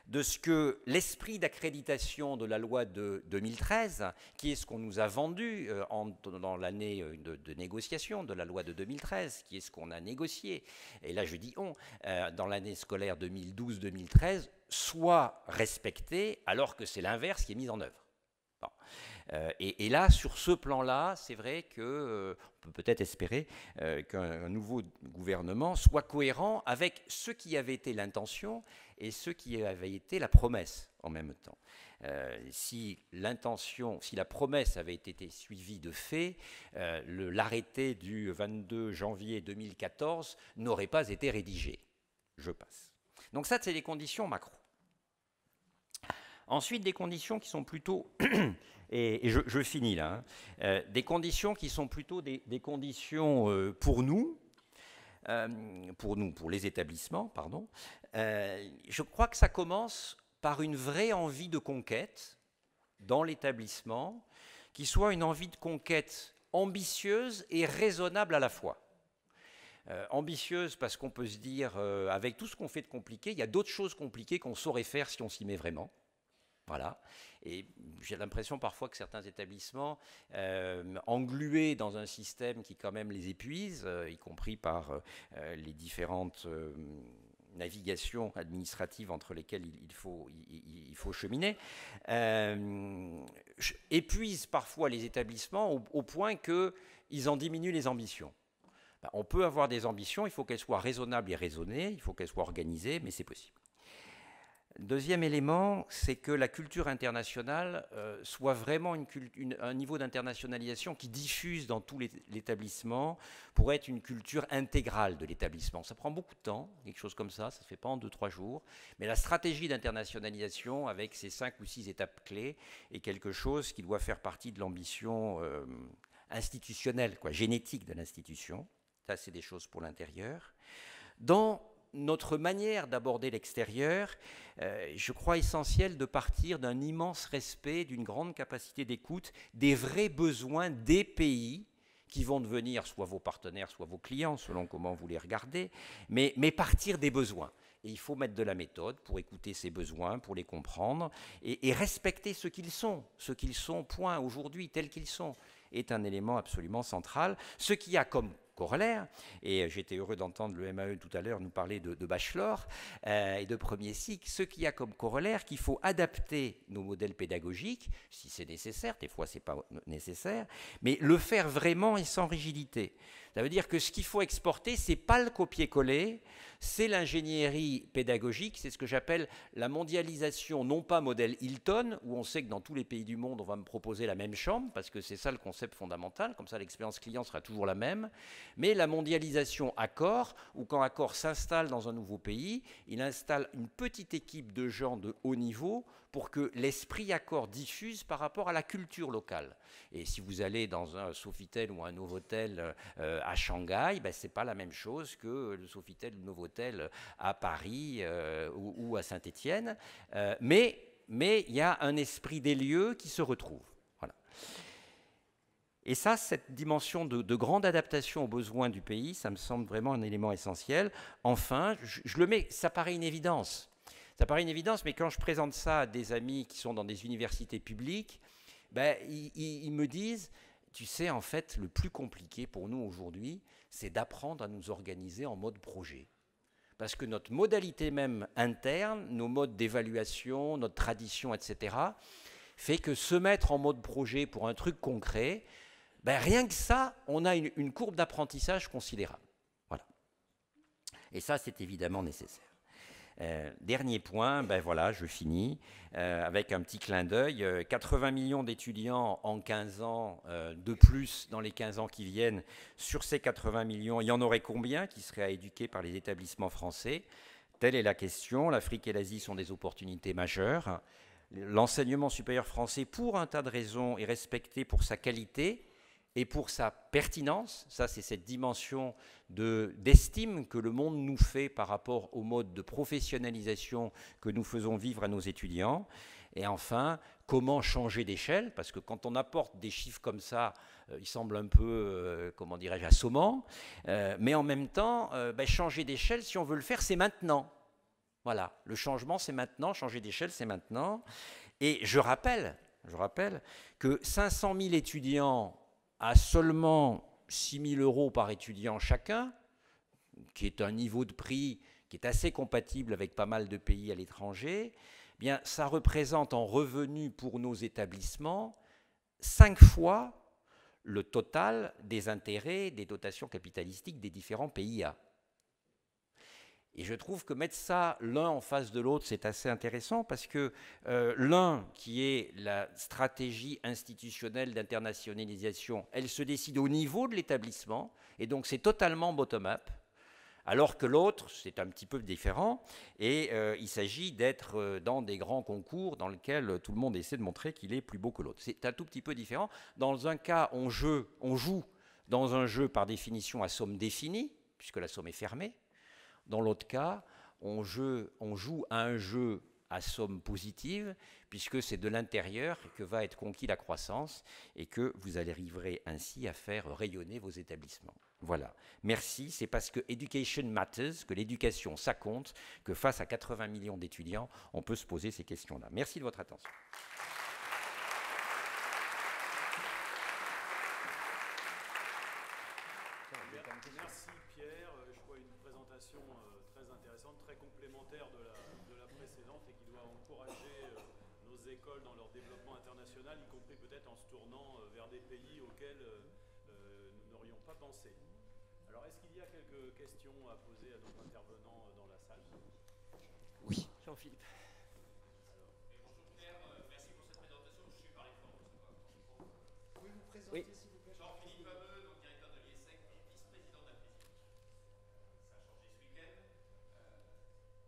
de ce que l'esprit d'accréditation de la loi de 2013, qui est ce qu'on nous a vendu dans l'année de négociation de la loi de 2013, qui est ce qu'on a négocié, et là je dis dans l'année scolaire 2012-2013, soit respecté, alors que c'est l'inverse qui est mis en œuvre. Bon. Et là, sur ce plan-là, c'est vrai qu'on peut peut-être espérer qu'un nouveau gouvernement soit cohérent avec ce qui avait été l'intention et ce qui avait été la promesse en même temps. Si la promesse avait été suivie de fait, l'arrêté du 22 janvier 2014 n'aurait pas été rédigé. Je passe. Donc ça, c'est les conditions macro. Ensuite, des conditions qui sont plutôt, et je finis là, des conditions qui sont plutôt des conditions pour les établissements, pardon. Je crois que ça commence par une vraie envie de conquête dans l'établissement, qui soit une envie de conquête ambitieuse et raisonnable à la fois. Ambitieuse parce qu'on peut se dire, avec tout ce qu'on fait de compliqué, il y a d'autres choses compliquées qu'on saurait faire si on s'y met vraiment. Voilà. Et j'ai l'impression parfois que certains établissements, englués dans un système qui quand même les épuise, y compris par les différentes navigations administratives entre lesquelles il faut cheminer, épuisent parfois les établissements au point qu'ils en diminuent les ambitions. On peut avoir des ambitions, il faut qu'elles soient raisonnables et raisonnées, il faut qu'elles soient organisées, mais c'est possible. Deuxième élément, c'est que la culture internationale soit vraiment un niveau d'internationalisation qui diffuse dans tout l'établissement pour être une culture intégrale de l'établissement. Ça prend beaucoup de temps, quelque chose comme ça ne se fait pas en 2-3 jours, mais la stratégie d'internationalisation avec ces 5 ou 6 étapes clés est quelque chose qui doit faire partie de l'ambition institutionnelle, génétique de l'institution. Ça, c'est des choses pour l'intérieur. Dans notre manière d'aborder l'extérieur, je crois essentiel de partir d'un immense respect, d'une grande capacité d'écoute des vrais besoins des pays qui vont devenir soit vos partenaires, soit vos clients, selon comment vous les regardez, mais partir des besoins. Et il faut mettre de la méthode pour écouter ces besoins, pour les comprendre, et respecter ce qu'ils sont, point, aujourd'hui, tels qu'ils sont, est un élément absolument central. Ce qui a comme corollaire, et j'étais heureux d'entendre le MAE tout à l'heure nous parler de bachelor et de premier cycle, ce qui a comme corollaire qu'il faut adapter nos modèles pédagogiques, si c'est nécessaire, des fois c'est pas nécessaire, mais le faire vraiment et sans rigidité. Ça veut dire que ce qu'il faut exporter, c'est pas le copier-coller, c'est l'ingénierie pédagogique, c'est ce que j'appelle la mondialisation, non pas modèle Hilton, où on sait que dans tous les pays du monde, on va me proposer la même chambre, parce que c'est ça le concept fondamental, comme ça l'expérience client sera toujours la même, mais la mondialisation Accor, où quand Accor s'installe dans un nouveau pays, il installe une petite équipe de gens de haut niveau pour que l'esprit Accor diffuse par rapport à la culture locale. Et si vous allez dans un Sofitel ou un Novotel à Shanghai, ce n'est pas la même chose que le Sofitel ou le Novotel à Paris ou à Saint-Étienne. Mais il y a un esprit des lieux qui se retrouve. Voilà. Et ça, cette dimension de grande adaptation aux besoins du pays, ça me semble vraiment un élément essentiel. Enfin, je le mets, ça paraît une évidence. Ça paraît une évidence, mais quand je présente ça à des amis qui sont dans des universités publiques, ils me disent, tu sais, en fait, le plus compliqué pour nous aujourd'hui, c'est d'apprendre à nous organiser en mode projet. Parce que notre modalité même interne, nos modes d'évaluation, notre tradition, etc., fait que se mettre en mode projet pour un truc concret, rien que ça, on a une courbe d'apprentissage considérable. Voilà. Et ça, c'est évidemment nécessaire. Dernier point, voilà, je finis avec un petit clin d'œil. 80 millions d'étudiants en 15 ans, de plus dans les 15 ans qui viennent. Sur ces 80 millions, il y en aurait combien qui seraient à éduquer par les établissements français? Telle est la question. L'Afrique et l'Asie sont des opportunités majeures. L'enseignement supérieur français, pour un tas de raisons, est respecté pour sa qualité et pour sa pertinence. Ça, c'est cette dimension d'estime que le monde nous fait par rapport au mode de professionnalisation que nous faisons vivre à nos étudiants. Et enfin, comment changer d'échelle? Parce que quand on apporte des chiffres comme ça, il semble un peu, comment dirais-je, assommant. Mais en même temps, changer d'échelle, si on veut le faire, c'est maintenant. Voilà, le changement, c'est maintenant. Changer d'échelle, c'est maintenant. Et je rappelle que 500 000 étudiants à seulement 6 000 € par étudiant chacun, qui est un niveau de prix qui est assez compatible avec pas mal de pays à l'étranger, ça représente en revenus pour nos établissements 5 fois le total des intérêts, des dotations capitalistiques des différents PIA. Et je trouve que mettre ça l'un en face de l'autre, c'est assez intéressant parce que l'un, qui est la stratégie institutionnelle d'internationalisation, elle se décide au niveau de l'établissement, et donc c'est totalement bottom-up, alors que l'autre, c'est un petit peu différent, et il s'agit d'être dans des grands concours dans lesquels tout le monde essaie de montrer qu'il est plus beau que l'autre. C'est un tout petit peu différent. Dans un cas, on joue dans un jeu par définition à somme définie, puisque la somme est fermée. Dans l'autre cas, on joue à un jeu à somme positive, puisque c'est de l'intérieur que va être conquis la croissance et que vous arriverez ainsi à faire rayonner vos établissements. Voilà. Merci, c'est parce que education matters, que l'éducation, ça compte, que face à 80 millions d'étudiants, on peut se poser ces questions-là. Merci de votre attention. Merci Pierre, je vois une présentation très intéressante, très complémentaire de la précédente et qui doit encourager nos écoles dans leur développement international, y compris peut-être en se tournant vers des pays auxquels nous n'aurions pas pensé. Alors est-ce qu'il y a quelques questions à poser à nos intervenants dans la salle? Oui, Jean-Philippe. Bonjour Pierre, merci pour cette présentation. Je suis par les formes. Vous pouvez vous présenter, Oui. s'il vous plaît? Jean-Philippe Fameux, donc directeur de l'IESEC et vice-président de la présidence. Ça a changé ce week-end.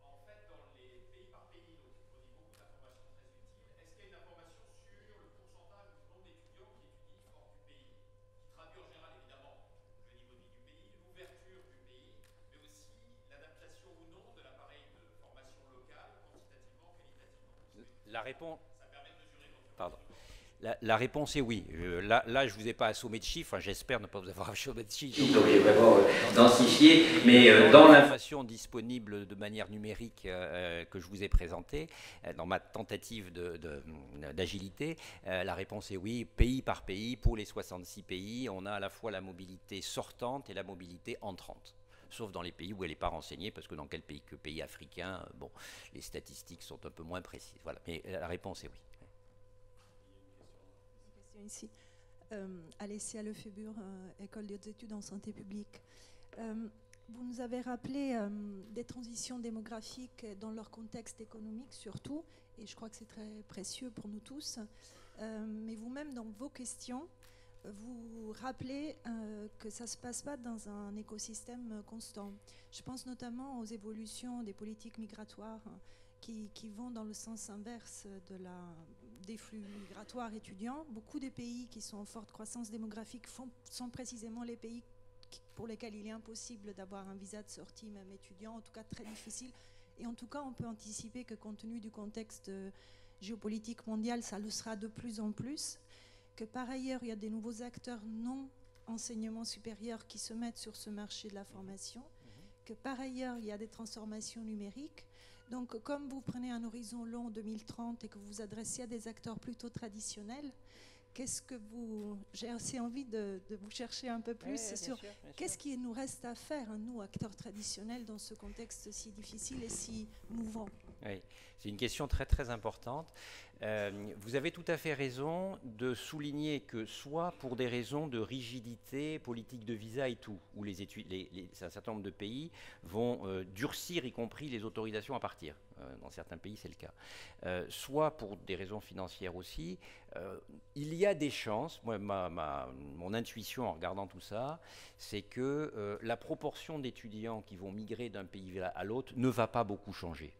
En fait, dans les pays par pays, donc il fournit beaucoup d'informations très utiles. Est-ce qu'il y a une information sur le pourcentage ou le nombre d'étudiants qui étudient hors du pays, qui traduit en général évidemment le niveau de vie du pays, l'ouverture du pays, mais aussi l'adaptation ou non de l'appareil de formation locale, quantitativement, qualitativement? La réponse... Ça permet de mesurer votre... Pardon. La réponse est oui. Là, je ne vous ai pas assommé de chiffres. J'espère ne pas vous avoir assommé de chiffres. Donc, j'ai vraiment densifié. Mais dans l'information disponible de manière numérique que je vous ai présentée, dans ma tentative d'agilité, la réponse est oui. Pays par pays, pour les 66 pays, on a à la fois la mobilité sortante et la mobilité entrante. Sauf dans les pays où elle n'est pas renseignée, parce que dans quel pays que pays africain, bon, les statistiques sont un peu moins précises. Voilà. Mais la réponse est oui. Ici, Alessia Lefébure, École des études en santé publique. Vous nous avez rappelé des transitions démographiques dans leur contexte économique surtout, et je crois que c'est très précieux pour nous tous. Mais vous-même, dans vos questions, vous rappelez que ça ne se passe pas dans un écosystème constant. Je pense notamment aux évolutions des politiques migratoires qui vont dans le sens inverse des flux migratoires étudiants. Beaucoup des pays qui sont en forte croissance démographique sont précisément les pays pour lesquels il est impossible d'avoir un visa de sortie, même étudiant, en tout cas très difficile. Et en tout cas, on peut anticiper que compte tenu du contexte géopolitique mondial, ça le sera de plus en plus. Que par ailleurs, il y a des nouveaux acteurs non enseignement supérieur qui se mettent sur ce marché de la formation. Que par ailleurs, il y a des transformations numériques. Donc, comme vous prenez un horizon long 2030 et que vous vous adressez à des acteurs plutôt traditionnels, j'ai aussi envie de vous chercher un peu plus sur qu'est-ce qu'il nous reste à faire, nous, acteurs traditionnels, dans ce contexte si difficile et si mouvant. Oui, c'est une question très très importante. Vous avez tout à fait raison de souligner que soit pour des raisons de rigidité politique de visa et tout, où un certain nombre de pays vont durcir y compris les autorisations à partir. Dans certains pays, c'est le cas. Soit pour des raisons financières aussi, il y a des chances, moi, mon intuition en regardant tout ça, c'est que la proportion d'étudiants qui vont migrer d'un pays à l'autre ne va pas beaucoup changer.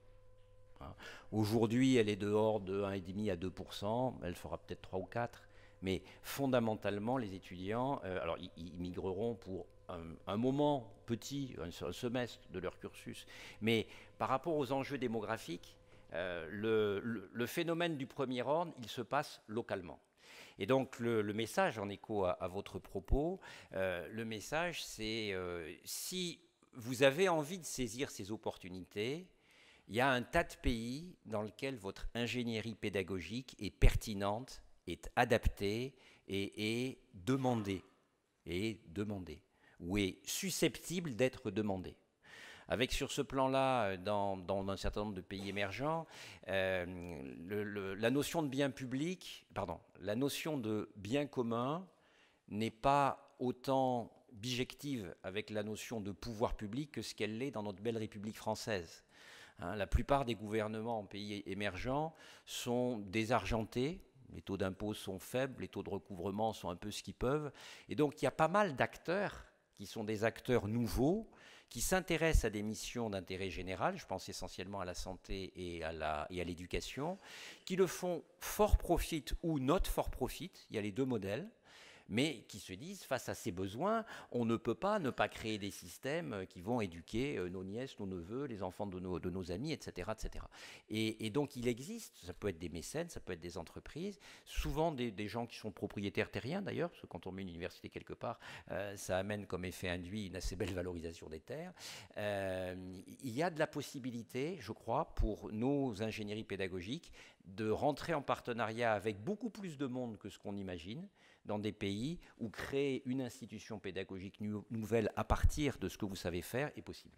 Aujourd'hui, elle est dehors de 1,5 à 2%, elle fera peut-être 3 ou 4, mais fondamentalement, les étudiants, alors ils migreront pour un moment petit, un semestre de leur cursus, mais par rapport aux enjeux démographiques, le phénomène du premier ordre, il se passe localement. Et donc le message, en écho à votre propos, le message c'est si vous avez envie de saisir ces opportunités, il y a un tas de pays dans lesquels votre ingénierie pédagogique est pertinente, est adaptée et est demandée, ou est susceptible d'être demandée. Avec sur ce plan-là, dans un certain nombre de pays émergents, la notion de bien public, la notion de bien commun n'est pas autant bijective avec la notion de pouvoir public que ce qu'elle l'est dans notre belle République française. La plupart des gouvernements en pays émergents sont désargentés, les taux d'impôt sont faibles, les taux de recouvrement sont un peu ce qu'ils peuvent. Et donc il y a pas mal d'acteurs qui sont des acteurs nouveaux, qui s'intéressent à des missions d'intérêt général, je pense essentiellement à la santé et à l'éducation, qui le font for profit ou not for profit, il y a les deux modèles, mais qui se disent, face à ces besoins, on ne peut pas ne pas créer des systèmes qui vont éduquer nos nièces, nos neveux, les enfants de nos amis, etc. etc. Et donc il existe, ça peut être des mécènes, ça peut être des entreprises, souvent des gens qui sont propriétaires terriens d'ailleurs, parce que quand on met une université quelque part, ça amène comme effet induit une assez belle valorisation des terres. Il y a de la possibilité, je crois, pour nos ingénieries pédagogiques, de rentrer en partenariat avec beaucoup plus de monde que ce qu'on imagine, dans des pays où créer une institution pédagogique nouvelle à partir de ce que vous savez faire est possible.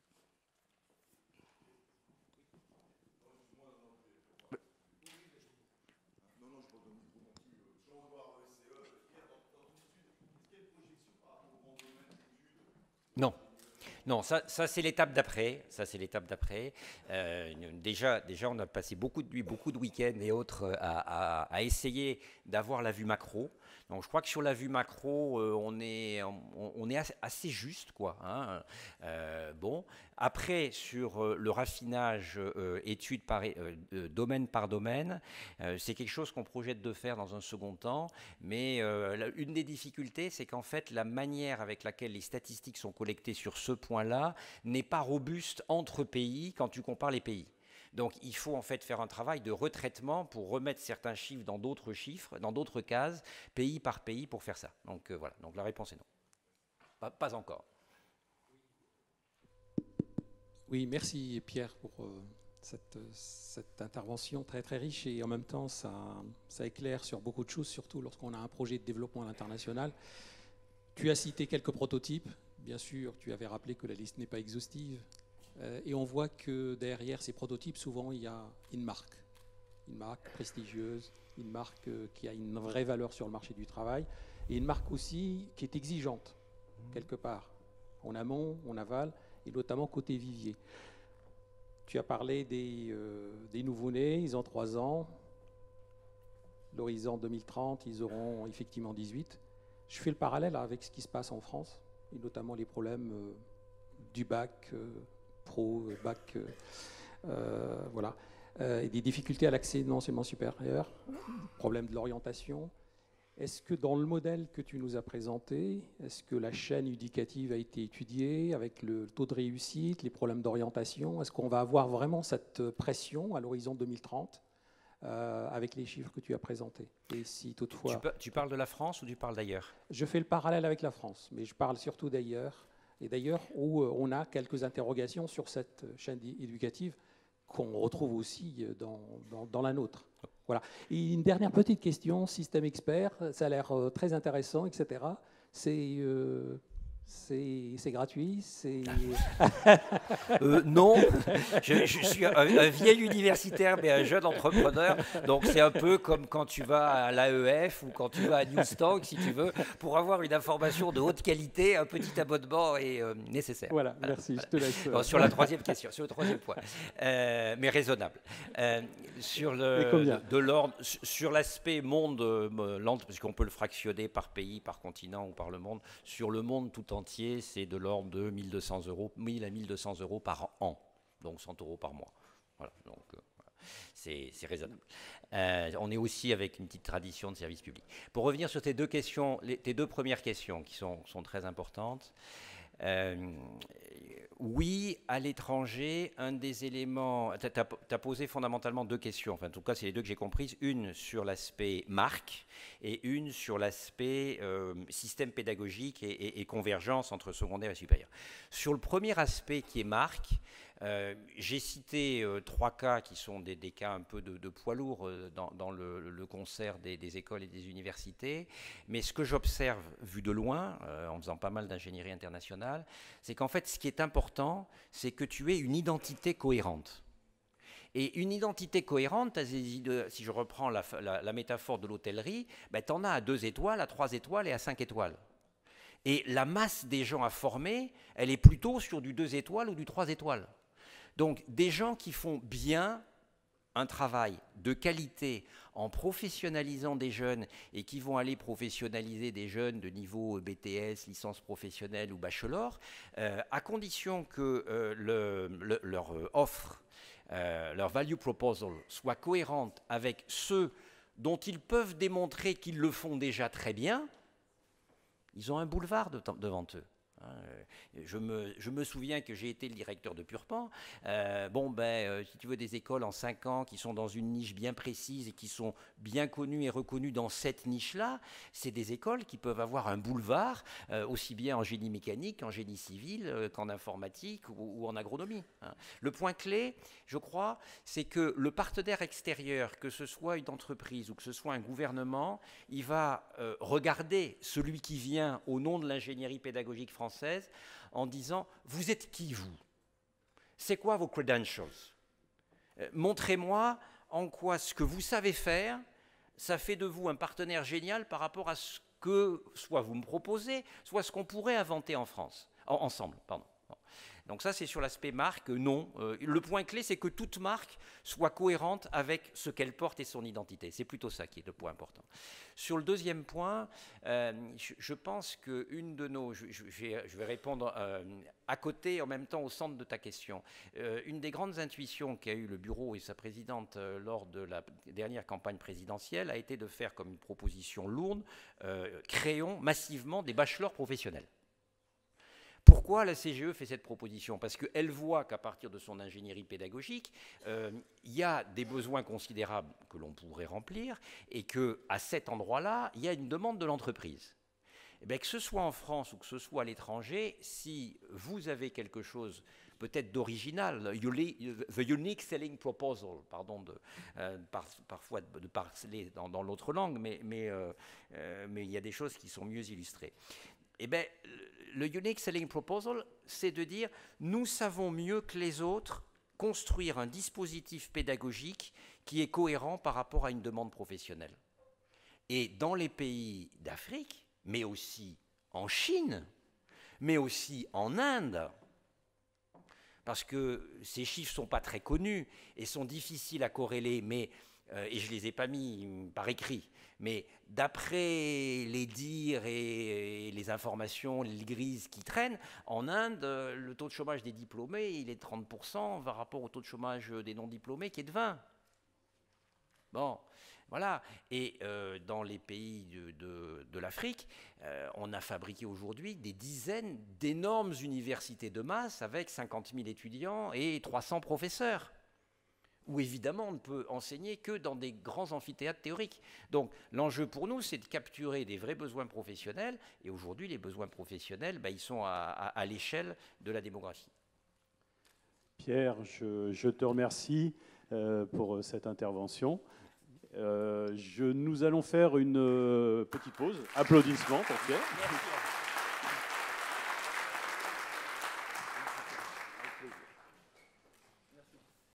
Non. Non, ça c'est l'étape d'après. Ça c'est l'étape d'après. Déjà, on a passé beaucoup de nuits, beaucoup de week-ends et autres à essayer d'avoir la vue macro. Donc je crois que sur la vue macro, on est assez juste, quoi. Hein. Bon. Après, sur le raffinage, étude domaine par domaine, c'est quelque chose qu'on projette de faire dans un second temps. Mais une des difficultés, c'est qu'en fait, la manière avec laquelle les statistiques sont collectées sur ce point-là n'est pas robuste entre pays quand tu compares les pays. Donc il faut en fait faire un travail de retraitement pour remettre certains chiffres, dans d'autres cases, pays par pays, pour faire ça. Donc voilà, donc la réponse est non. Pas encore. Oui, merci Pierre pour cette intervention très très riche, et en même temps ça éclaire sur beaucoup de choses, surtout lorsqu'on a un projet de développement à l'international. Tu as cité quelques prototypes, bien sûr tu avais rappelé que la liste n'est pas exhaustive, et on voit que derrière ces prototypes, souvent il y a une marque prestigieuse, une marque qui a une vraie valeur sur le marché du travail, et une marque aussi qui est exigeante quelque part, en amont, en aval, et notamment côté vivier. Tu as parlé des nouveau-nés, ils ont 3 ans. L'horizon 2030, ils auront effectivement 18. Je fais le parallèle avec ce qui se passe en France, et notamment les problèmes du bac pro, bac, voilà, et des difficultés à l'accès de l'enseignement supérieur, problème de l'orientation. Est-ce que dans le modèle que tu nous as présenté, est-ce que la chaîne éducative a été étudiée avec le taux de réussite, les problèmes d'orientation? Est-ce qu'on va avoir vraiment cette pression à l'horizon 2030 avec les chiffres que tu as présentés? Et si toutefois... Tu parles de la France ou tu parles d'ailleurs? Je fais le parallèle avec la France, mais je parle surtout d'ailleurs. Et d'ailleurs, où on a quelques interrogations sur cette chaîne éducative qu'on retrouve aussi dans la nôtre. Voilà. Et une dernière petite question, système expert, ça a l'air très intéressant, etc. C'est gratuit, c'est... Non, je suis un vieil universitaire, mais un jeune entrepreneur. Donc c'est un peu comme quand tu vas à l'AEF ou quand tu vas à Newstank, si tu veux, pour avoir une information de haute qualité, un petit abonnement est nécessaire. Voilà, merci, je te laisse. Bon, sur la troisième question, sur le troisième point, mais raisonnable. Sur sur l'aspect monde, parce qu'on peut le fractionner par pays, par continent ou par le monde, sur le monde tout entier, c'est de l'ordre de 1 000 à 1 200 euros par an, donc 100 euros par mois. Voilà, donc c'est raisonnable. On est aussi avec une petite tradition de service public. Pour revenir sur tes deux questions, tes deux premières questions qui sont très importantes. Oui, à l'étranger, un des éléments... Tu as posé fondamentalement 2 questions, enfin en tout cas c'est les 2 que j'ai comprises, une sur l'aspect marque et une sur l'aspect système pédagogique et convergence entre secondaire et supérieur. Sur le premier aspect qui est marque, j'ai cité 3 cas qui sont des cas un peu de poids lourd dans le concert des écoles et des universités, mais ce que j'observe vu de loin, en faisant pas mal d'ingénierie internationale, c'est qu'en fait ce qui est important, c'est que tu aies une identité cohérente. Et une identité cohérente, si je reprends la métaphore de l'hôtellerie, ben, tu en as à 2 étoiles, à 3 étoiles et à 5 étoiles. Et la masse des gens à former, elle est plutôt sur du 2 étoiles ou du 3 étoiles. Donc des gens qui font bien un travail de qualité en professionnalisant des jeunes et qui vont aller professionnaliser des jeunes de niveau BTS, licence professionnelle ou bachelor, à condition que leur offre, leur value proposal soit cohérente avec ceux dont ils peuvent démontrer qu'ils le font déjà très bien, Ils ont un boulevard devant eux. Je me souviens que j'ai été le directeur de Purpan. Si tu veux des écoles en 5 ans qui sont dans une niche bien précise et qui sont bien connues et reconnues dans cette niche-là, c'est des écoles qui peuvent avoir un boulevard, aussi bien en génie mécanique, en génie civil, qu'en informatique ou en agronomie. Le point clé, je crois, c'est que le partenaire extérieur, que ce soit une entreprise ou que ce soit un gouvernement, il va regarder celui qui vient au nom de l'ingénierie pédagogique française en disant « Vous êtes qui, vous? C'est quoi vos credentials? Montrez-moi en quoi ce que vous savez faire, ça fait de vous un partenaire génial par rapport à ce que soit vous me proposez, soit ce qu'on pourrait inventer en France, ensemble. Pardon. Donc ça, c'est sur l'aspect marque, non. Le point clé, c'est que toute marque soit cohérente avec ce qu'elle porte et son identité. C'est plutôt ça qui est le point important. Sur le deuxième point, je pense qu'une de nos... Je vais répondre à côté, en même temps au centre de ta question. Une des grandes intuitions qu'a eu le bureau et sa présidente lors de la dernière campagne présidentielle a été de faire comme une proposition lourde, créons massivement des bachelors professionnels. Pourquoi la CGE fait cette proposition? Parce qu'elle voit qu'à partir de son ingénierie pédagogique, il y a des besoins considérables que l'on pourrait remplir et qu'à cet endroit-là, il y a une demande de l'entreprise. Eh bien, que ce soit en France ou que ce soit à l'étranger, si vous avez quelque chose peut-être d'original, the unique selling proposal, pardon parfois de parler dans l'autre langue, mais il y a des choses qui sont mieux illustrées. Eh bien, le unique selling proposal, c'est de dire nous savons mieux que les autres construire un dispositif pédagogique qui est cohérent par rapport à une demande professionnelle. Et dans les pays d'Afrique, mais aussi en Chine, mais aussi en Inde, parce que ces chiffres ne sont pas très connus et sont difficiles à corréler, mais, et je ne les ai pas mis par écrit, mais d'après les dires et les informations, les grises qui traînent, en Inde, le taux de chômage des diplômés, il est de 30% par rapport au taux de chômage des non-diplômés qui est de 20%. Bon, voilà. Et dans les pays de l'Afrique, on a fabriqué aujourd'hui des dizaines d'énormes universités de masse avec 50 000 étudiants et 300 professeurs, où évidemment on ne peut enseigner que dans des grands amphithéâtres théoriques. Donc l'enjeu pour nous, c'est de capturer des vrais besoins professionnels, et aujourd'hui les besoins professionnels, ils sont à l'échelle de la démographie. Pierre, je te remercie pour cette intervention. Nous allons faire une petite pause. Applaudissements pour Pierre. Merci.